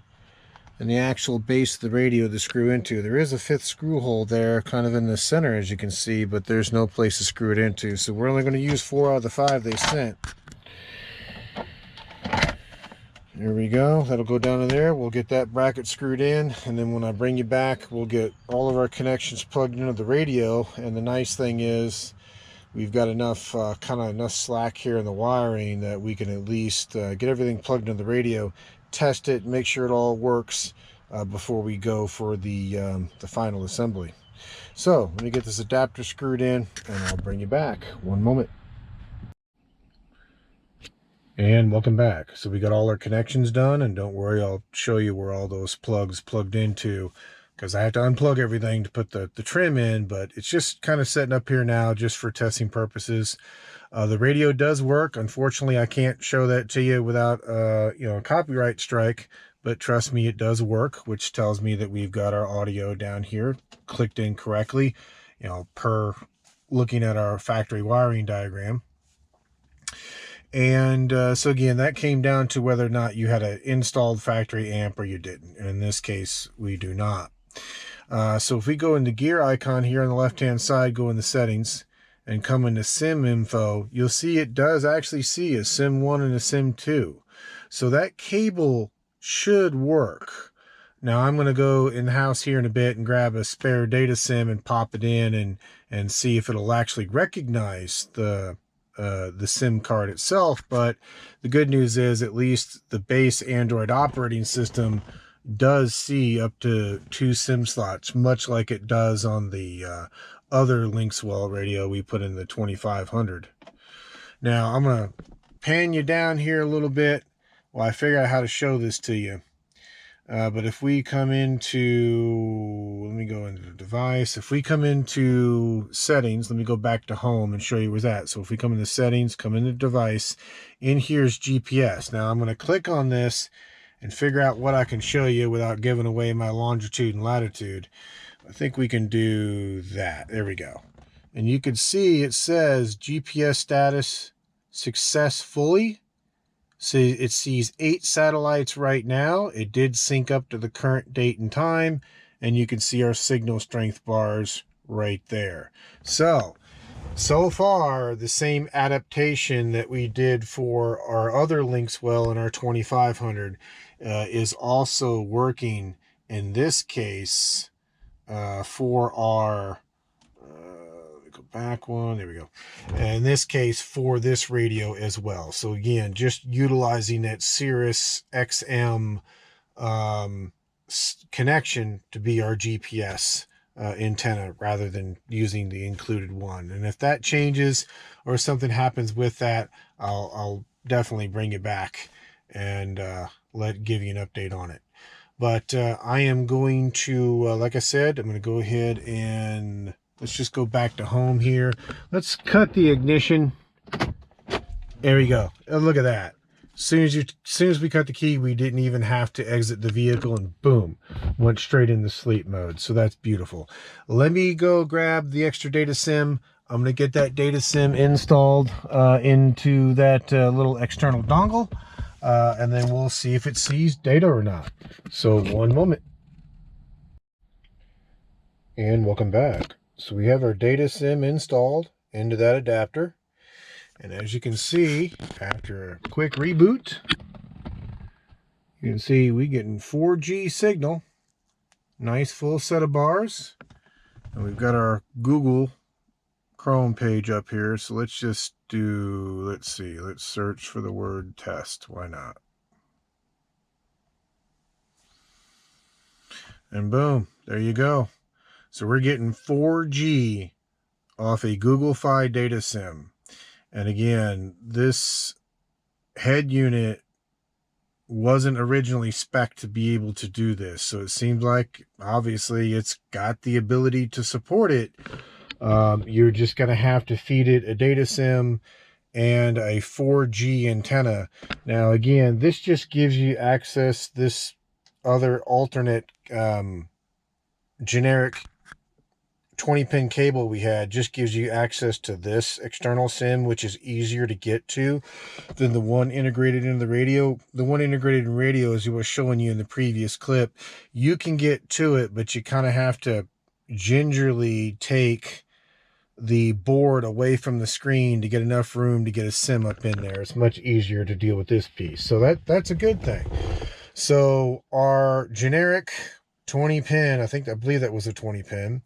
in the actual base of the radio to screw into. There is a 5th screw hole there, kind of in the center, as you can see, but there's no place to screw it into. So we're only going to use 4 out of the 5 they sent. There we go. That'll go down in there. We'll get that bracket screwed in, and then when I bring you back, we'll get all of our connections plugged into the radio. And the nice thing is, we've got enough enough slack here in the wiring that we can at least get everything plugged into the radio, test it, make sure it all works before we go for the final assembly. So let me get this adapter screwed in, and I'll bring you back. One moment. And welcome back. So we got all our connections done, and don't worry, I'll show you where all those plugs plugged into, because I have to unplug everything to put the trim in, but it's just kind of setting up here now just for testing purposes. The radio does work. Unfortunately, I can't show that to you without a copyright strike, but trust me, it does work, which tells me that we've got our audio down here clicked in correctly, per looking at our factory wiring diagram. And so again, that came down to whether or not you had an installed factory amp or you didn't. And in this case, we do not. So if we go in the gear icon here on the left-hand side, go in the settings, and come into SIM info, you'll see it does actually see a SIM 1 and a SIM 2. So that cable should work. Now I'm going to go in the house here in a bit and grab a spare data sim and pop it in and see if it'll actually recognize the SIM card itself. But the good news is at least the base Android operating system does see up to 2 SIM slots, much like it does on the other Linkswell radio we put in the 2500. Now I'm going to pan you down here a little bit while I figure out how to show this to you. But if we come into, let me go into the device. If we come into settings, let me go back to home and show you where that. So if we come into settings, come into device, in here's GPS. Now I'm going to click on this and figure out what I can show you without giving away my longitude and latitude. I think we can do that. There we go. And you can see it says GPS status successfully. So it sees 8 satellites right now. It did sync up to the current date and time, and you can see our signal strength bars right there. So far, the same adaptation that we did for our other Linkswell in our 2500 is also working in this case for our back one. There we go. And in this case for this radio as well. So again, just utilizing that Sirius XM connection to be our GPS antenna rather than using the included one. And if that changes or something happens with that, I'll definitely bring it back and give you an update on it. But I am going to, like I said, I'm going to go ahead and let's just go back to home here. Let's cut the ignition. There we go. Oh, look at that. As soon as we cut the key, we didn't even have to exit the vehicle, and boom, went straight into sleep mode. So that's beautiful. Let me go grab the extra data sim. I'm going to get that data sim installed into that little external dongle, and then we'll see if it sees data or not. So one moment. And welcome back. So we have our data sim installed into that adapter. And as you can see, after a quick reboot, you can see we getting 4G signal. Nice full set of bars. And we've got our Google Chrome page up here. So let's just do, let's search for the word test. Why not? And boom, there you go. So we're getting 4G off a Google Fi data sim. And again, this head unit wasn't originally spec'd to be able to do this. So it seems like obviously it's got the ability to support it. You're just going to have to feed it a data sim and a 4G antenna. Now again, this just gives you access, this other alternate generic 20-pin cable we had just gives you access to this external SIM, which is easier to get to than the one integrated in the radio. The one integrated in radio, as I was showing you in the previous clip, you can get to it, but you kind of have to gingerly take the board away from the screen to get enough room to get a SIM up in there. It's much easier to deal with this piece. So that's a good thing. So our generic 20-pin, I believe that was a 20-pin,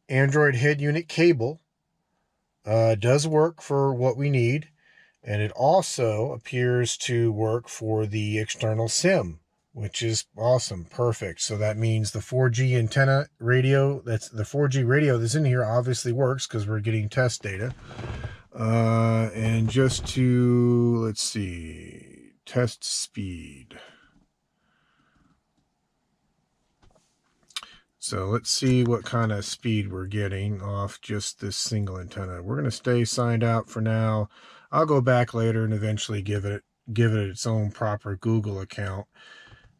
Android head unit cable does work for what we need, and it also appears to work for the external SIM, which is awesome. Perfect. So that means the 4G antenna radio, that's the 4G radio that's in here, obviously works because we're getting test data. And just to, let's see, test speed. So let's see what kind of speed we're getting off just this single antenna. We're going to stay signed out for now. I'll go back later and eventually give it its own proper Google account.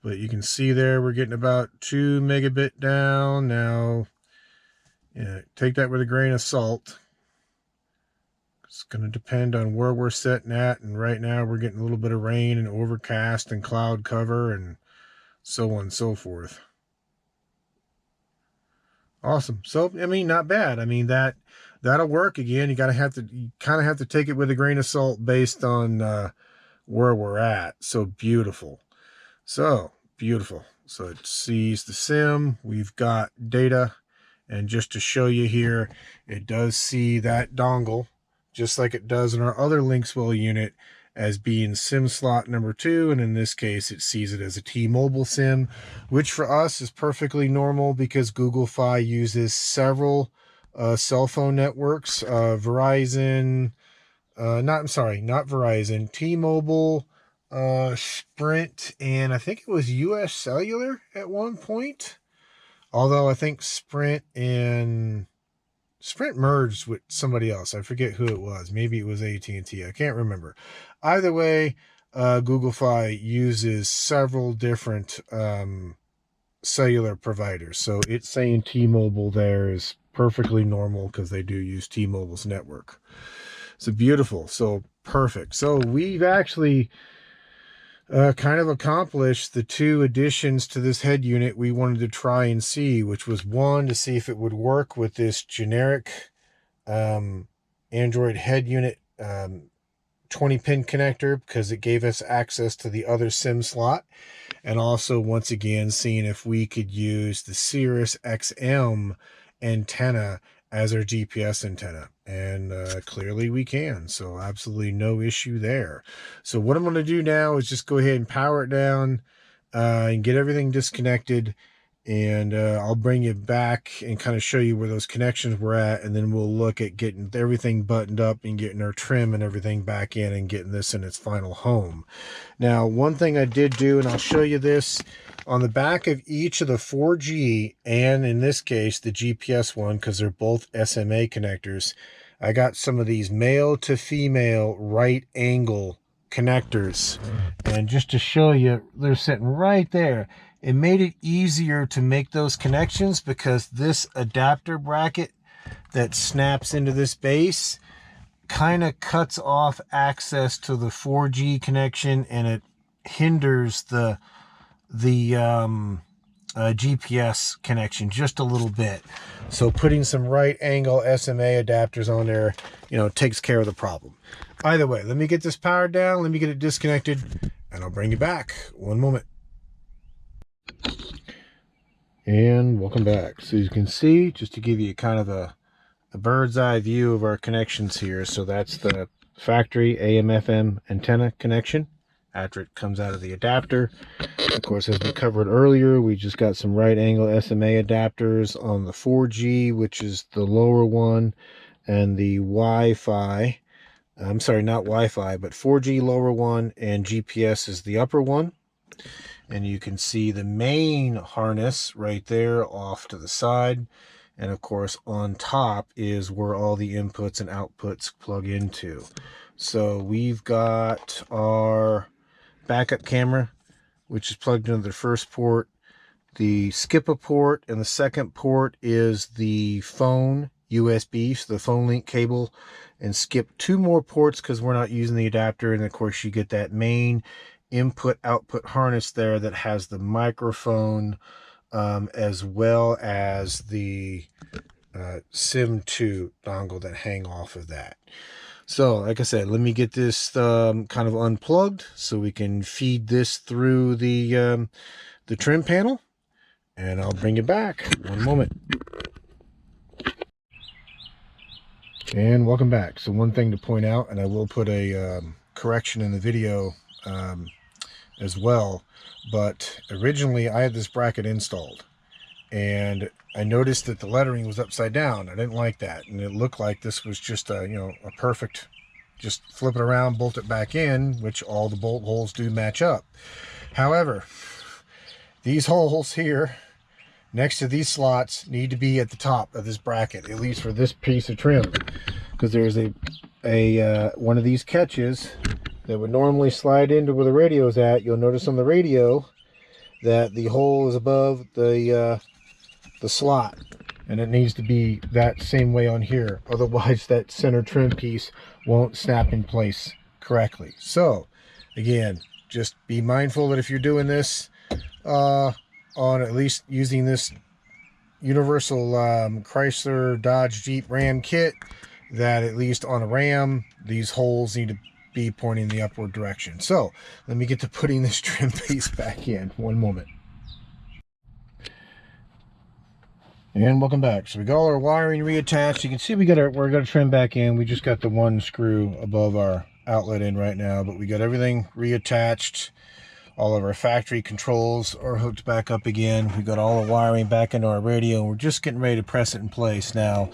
But you can see there we're getting about 2 megabit down. Now, take that with a grain of salt. It's going to depend on where we're sitting at. And right now we're getting a little bit of rain and overcast and cloud cover and so on and so forth. Awesome. So, I mean, not bad. I mean, that'll work. Again, you kind of have to take it with a grain of salt based on where we're at. So beautiful. So beautiful. So it sees the SIM, we've got data, and just to show you here, it does see that dongle, just like it does in our other Linkswell unit, as being SIM slot number 2, and in this case it sees it as a T-Mobile SIM, which for us is perfectly normal because Google Fi uses several cell phone networks. Verizon, not Verizon, T-Mobile, Sprint, and I think it was US Cellular at one point. Although I think Sprint merged with somebody else. I forget who it was. Maybe it was AT&T. I can't remember. Either way, Google Fi uses several different cellular providers. So it's saying T-Mobile there is perfectly normal because they do use T-Mobile's network. So beautiful. So perfect. So we've actually kind of accomplished the 2 additions to this head unit we wanted to try and see, which was one, to see if it would work with this generic Android head unit 20-pin connector, because it gave us access to the other SIM slot, and also once again seeing if we could use the Sirius XM antenna as our GPS antenna, and clearly we can, so absolutely no issue there. So what I'm going to do now is just go ahead and power it down and get everything disconnected, and I'll bring you back and kind of show you where those connections were at, and then we'll look at getting everything buttoned up and getting our trim and everything back in and getting this in its final home. Now, one thing I did do, and I'll show you this, on the back of each of the 4G, and in this case the GPS one, because they're both SMA connectors, I got some of these male to female right angle connectors, and just to show you, they're sitting right there. It made it easier to make those connections because this adapter bracket that snaps into this base kind of cuts off access to the 4G connection, and it hinders the GPS connection just a little bit. So putting some right angle SMA adapters on there, takes care of the problem. Either way, let me get this powered down, let me get it disconnected, and I'll bring you back. One moment. And welcome back. So you can see, just to give you kind of a bird's eye view of our connections here. So that's the factory AM/FM antenna connection after it comes out of the adapter. Of course, as we covered earlier, we just got some right angle SMA adapters on the 4G, which is the lower one, and the Wi-Fi, I'm sorry, not Wi-Fi, but 4G lower one, and GPS is the upper one. And you can see the main harness right there off to the side. And of course, on top is where all the inputs and outputs plug into. So we've got our backup camera, which is plugged into the first port, the skipper port, and the second port is the phone USB, so the phone link cable, and skip 2 more ports because we're not using the adapter. And of course, you get that main input output harness there that has the microphone as well as the SIM2 dongle that hang off of that. So like I said, let me get this kind of unplugged so we can feed this through the trim panel, and I'll bring it back. One moment. And welcome back. So one thing to point out, and I will put a correction in the video as well, but originally I had this bracket installed and I noticed that the lettering was upside down. I didn't like that, and it looked like this was just a perfect, just flip it around, bolt it back in, which all the bolt holes do match up. However, these holes here next to these slots need to be at the top of this bracket, at least for this piece of trim, because there's a one of these catches that would normally slide into where the radio is at. You'll notice on the radio that the hole is above the slot, and it needs to be that same way on here, otherwise that center trim piece won't snap in place correctly. So again, just be mindful that if you're doing this on at least using this universal Chrysler, Dodge, Jeep, Ram kit, that at least on a Ram, these holes need to be pointing the upward direction. So let me get to putting this trim piece back in. One moment. And welcome back. So we got all our wiring reattached. You can see we're gonna trim back in. We just got the one screw above our outlet in right now, but we got everything reattached. All of our factory controls are hooked back up again. We got all the wiring back into our radio, and we're just getting ready to press it in place. Now,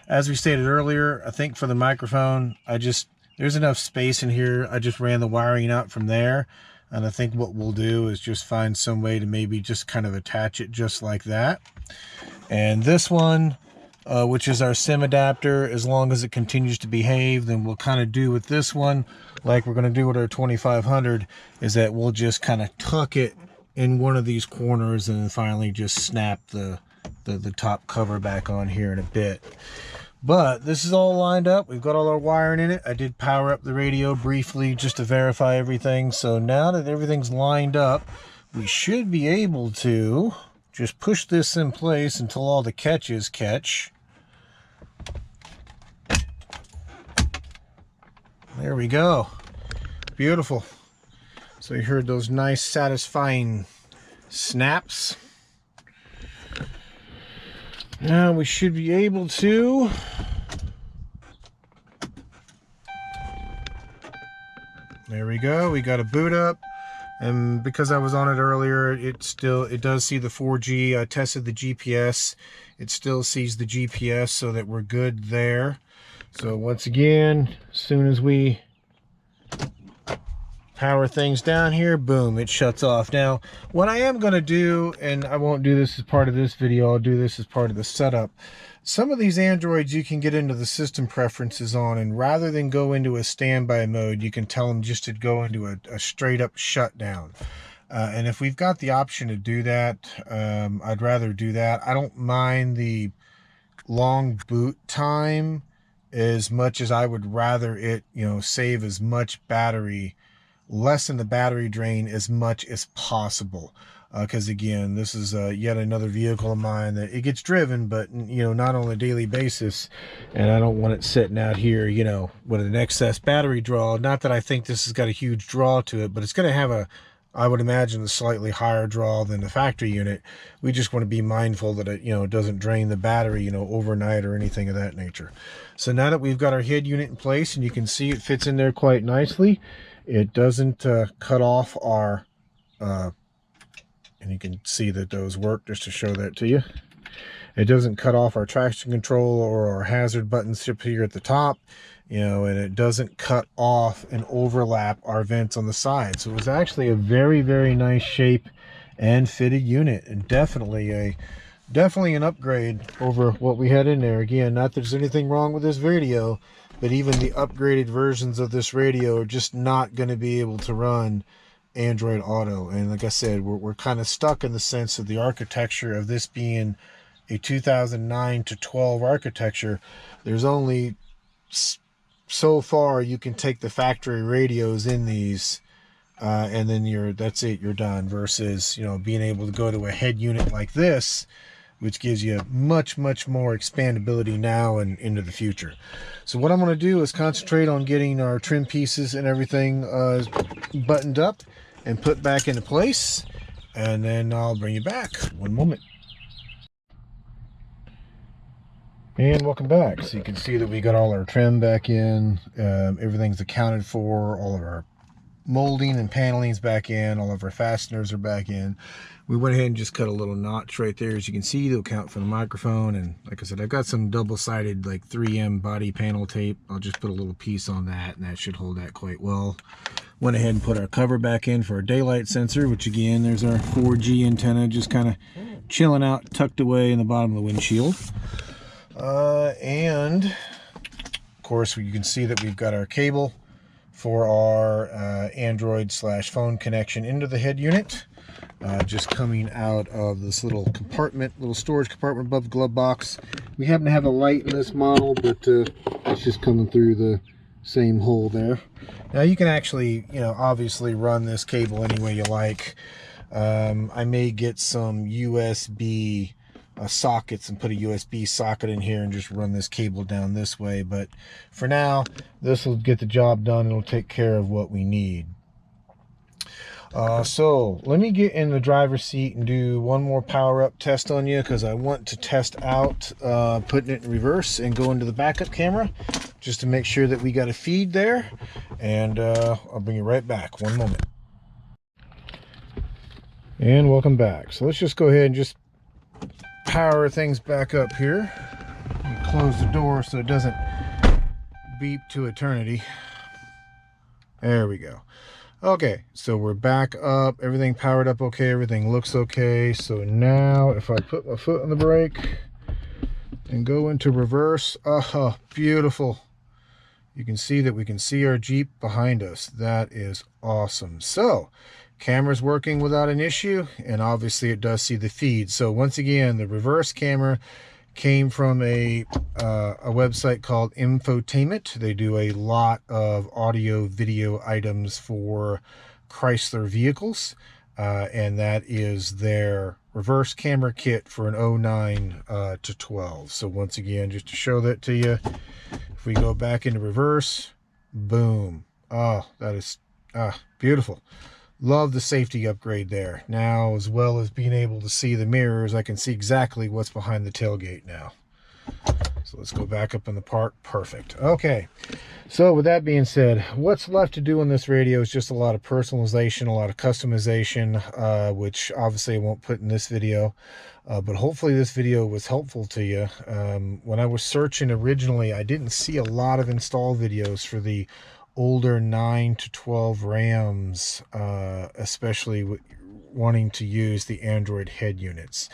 as we stated earlier, I think for the microphone, there's enough space in here. I just ran the wiring out from there, and I think what we'll do is just find some way to maybe just kind of attach it just like that. And this one, which is our SIM adapter, as long as it continues to behave, then we'll kind of do with this one like we're going to do with our 2500, is that we'll just kind of tuck it in one of these corners and then finally just snap the top cover back on here in a bit. But this is all lined up. We've got all our wiring in it. I did power up the radio briefly just to verify everything. So now that everything's lined up, we should be able to just push this in place until all the catches catch. There we go. Beautiful. So you heard those nice satisfying snaps. Now we should be able to there we go. We got a boot up. And because I was on it earlier, it does see the 4G. I tested the GPS. It still sees the GPS, so that we're good there. So once again, as soon as we power things down here, boom, it shuts off. Now, what I am going to do, and I won't do this as part of this video, I'll do this as part of the setup. Some of these Androids you can get into the system preferences on, and rather than go into a standby mode, you can tell them just to go into a straight up shutdown. And if we've got the option to do that, I'd rather do that. I don't mind the long boot time as much as I would rather it, save as much battery, lessen the battery drain as much as possible. Because again, this is yet another vehicle of mine that it gets driven, but not on a daily basis, and I don't want it sitting out here with an excess battery draw. Not that I think this has got a huge draw to it, but it's going to have I would imagine, a slightly higher draw than the factory unit. We just want to be mindful that it doesn't drain the battery overnight or anything of that nature. So now that we've got our head unit in place, and you can see it fits in there quite nicely, it doesn't cut off our and you can see that those work, just to show that to you. It doesn't cut off our traction control or our hazard buttons up here at the top, and it doesn't cut off and overlap our vents on the side. So it was actually a very, very nice shape and fitted unit, and definitely an upgrade over what we had in there. Again, not that there's anything wrong with this radio, but even the upgraded versions of this radio are just not going to be able to run Android Auto. And like I said, we're kind of stuck in the sense of the architecture of this being a 2009 to 12 architecture. There's only so far you can take the factory radios in these, and then that's it, you're done, versus being able to go to a head unit like this, which gives you much more expandability now and into the future. So what I'm going to do is concentrate on getting our trim pieces and everything buttoned up and put back into place, and then I'll bring you back. One moment. And welcome back. So you can see that we got all our trim back in. Everything's accounted for. All of our molding and paneling's back in. All of our fasteners are back in. We went ahead and just cut a little notch right there, as you can see, to account for the microphone. And like I said, I've got some double-sided 3M body panel tape. I'll just put a little piece on that, and that should hold that quite well. Went ahead and put our cover back in for our daylight sensor, which again, there's our 4G antenna just kind of chilling out, tucked away in the bottom of the windshield. And of course, you can see that we've got our cable for our Android / phone connection into the head unit. Just coming out of this little compartment, little storage compartment above the glove box. We happen to have a light in this model, but it's just coming through the same hole there. Now you can actually, obviously run this cable any way you like. I may get some USB sockets and put a USB socket in here and just run this cable down this way. But for now, this will get the job done. It'll take care of what we need. So let me get in the driver's seat and do one more power up test on you, because I want to test out putting it in reverse and go into the backup camera just to make sure that we got a feed there. And I'll bring you right back. One moment. And welcome back. So let's just go ahead and just power things back up here. Close the door so it doesn't beep to eternity. There we go. Okay, so we're back up, everything powered up okay, everything looks okay. So now if I put my foot on the brake and go into reverse, oh, beautiful. You can see that we can see our Jeep behind us. That is awesome. So camera's working without an issue, and obviously it does see the feed. So once again, the reverse camera came from a website called Infotaiment. They do a lot of audio video items for Chrysler vehicles, and that is their reverse camera kit for an 09 to 12. So once again, just to show that to you, if we go back into reverse, boom. Oh, that is beautiful. Love the safety upgrade there. Now, as well as being able to see the mirrors, I can see exactly what's behind the tailgate now. So let's go back up in the park. Perfect. Okay. So with that being said, what's left to do on this radio is just a lot of personalization, a lot of customization, which obviously I won't put in this video. But hopefully this video was helpful to you. When I was searching originally, I didn't see a lot of install videos for the older 9 to 12 Rams, especially wanting to use the Android head units.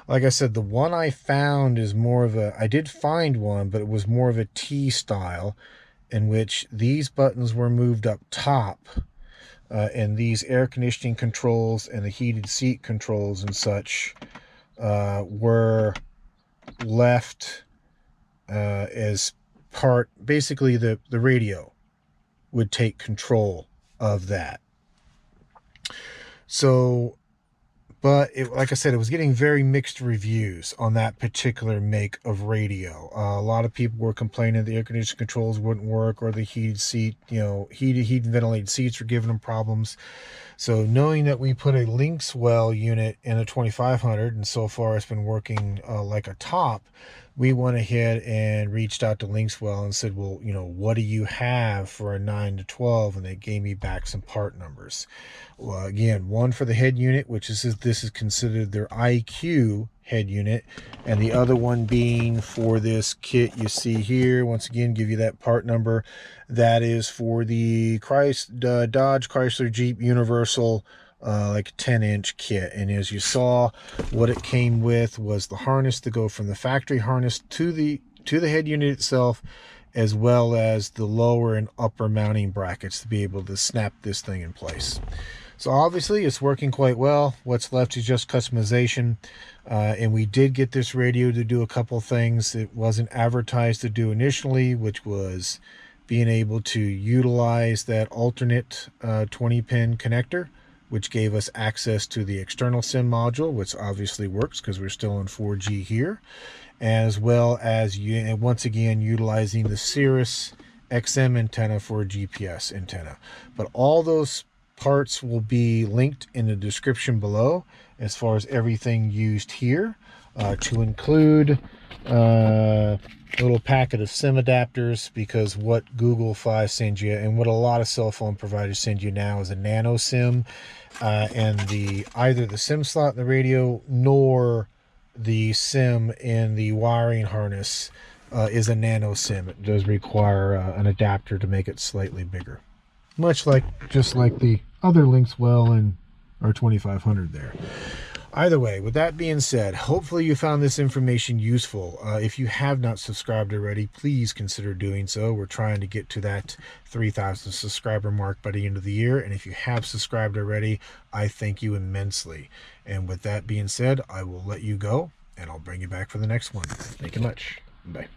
Like I said, the one I found is more of a, I did find one, but it was more of a T style, in which these buttons were moved up top, and these air conditioning controls and the heated seat controls and such were left as part, basically the radio would take control of that. So, but like I said, it was getting very mixed reviews on that particular make of radio. A lot of people were complaining the air conditioning controls wouldn't work, or the heated seat, heated ventilated seats were giving them problems. So knowing that we put a Linkswell unit in a 2500, and so far it's been working like a top, we went ahead and reached out to Linkswell and said, well, what do you have for a 9 to 12? And they gave me back some part numbers. Well, again, one for the head unit, which is, this is considered their IQ head unit, and the other one being for this kit you see here. Once again, give you that part number. That is for the Dodge Chrysler Jeep Universal like 10-inch kit. And as you saw, what it came with was the harness to go from the factory harness to the head unit itself, as well as the lower and upper mounting brackets to be able to snap this thing in place. So obviously it's working quite well. What's left is just customization, and we did get this radio to do a couple things it wasn't advertised to do initially, which was being able to utilize that alternate 20-pin connector, which gave us access to the external SIM module, which obviously works because we're still on 4G here, as well as, once again, utilizing the Cirrus XM antenna for a GPS antenna. But all those parts will be linked in the description below, as far as everything used here, to include a little packet of SIM adapters, because what Google Fi sends you and what a lot of cell phone providers send you now is a nano SIM, and either the SIM slot in the radio nor the SIM in the wiring harness is a nano SIM. It does require an adapter to make it slightly bigger, just like the other Linkswell and our 2500 there. Either way, with that being said, hopefully you found this information useful. If you have not subscribed already, please consider doing so. We're trying to get to that 3,000 subscriber mark by the end of the year. And if you have subscribed already, I thank you immensely. And with that being said, I will let you go, and I'll bring you back for the next one. Thank you much. Bye.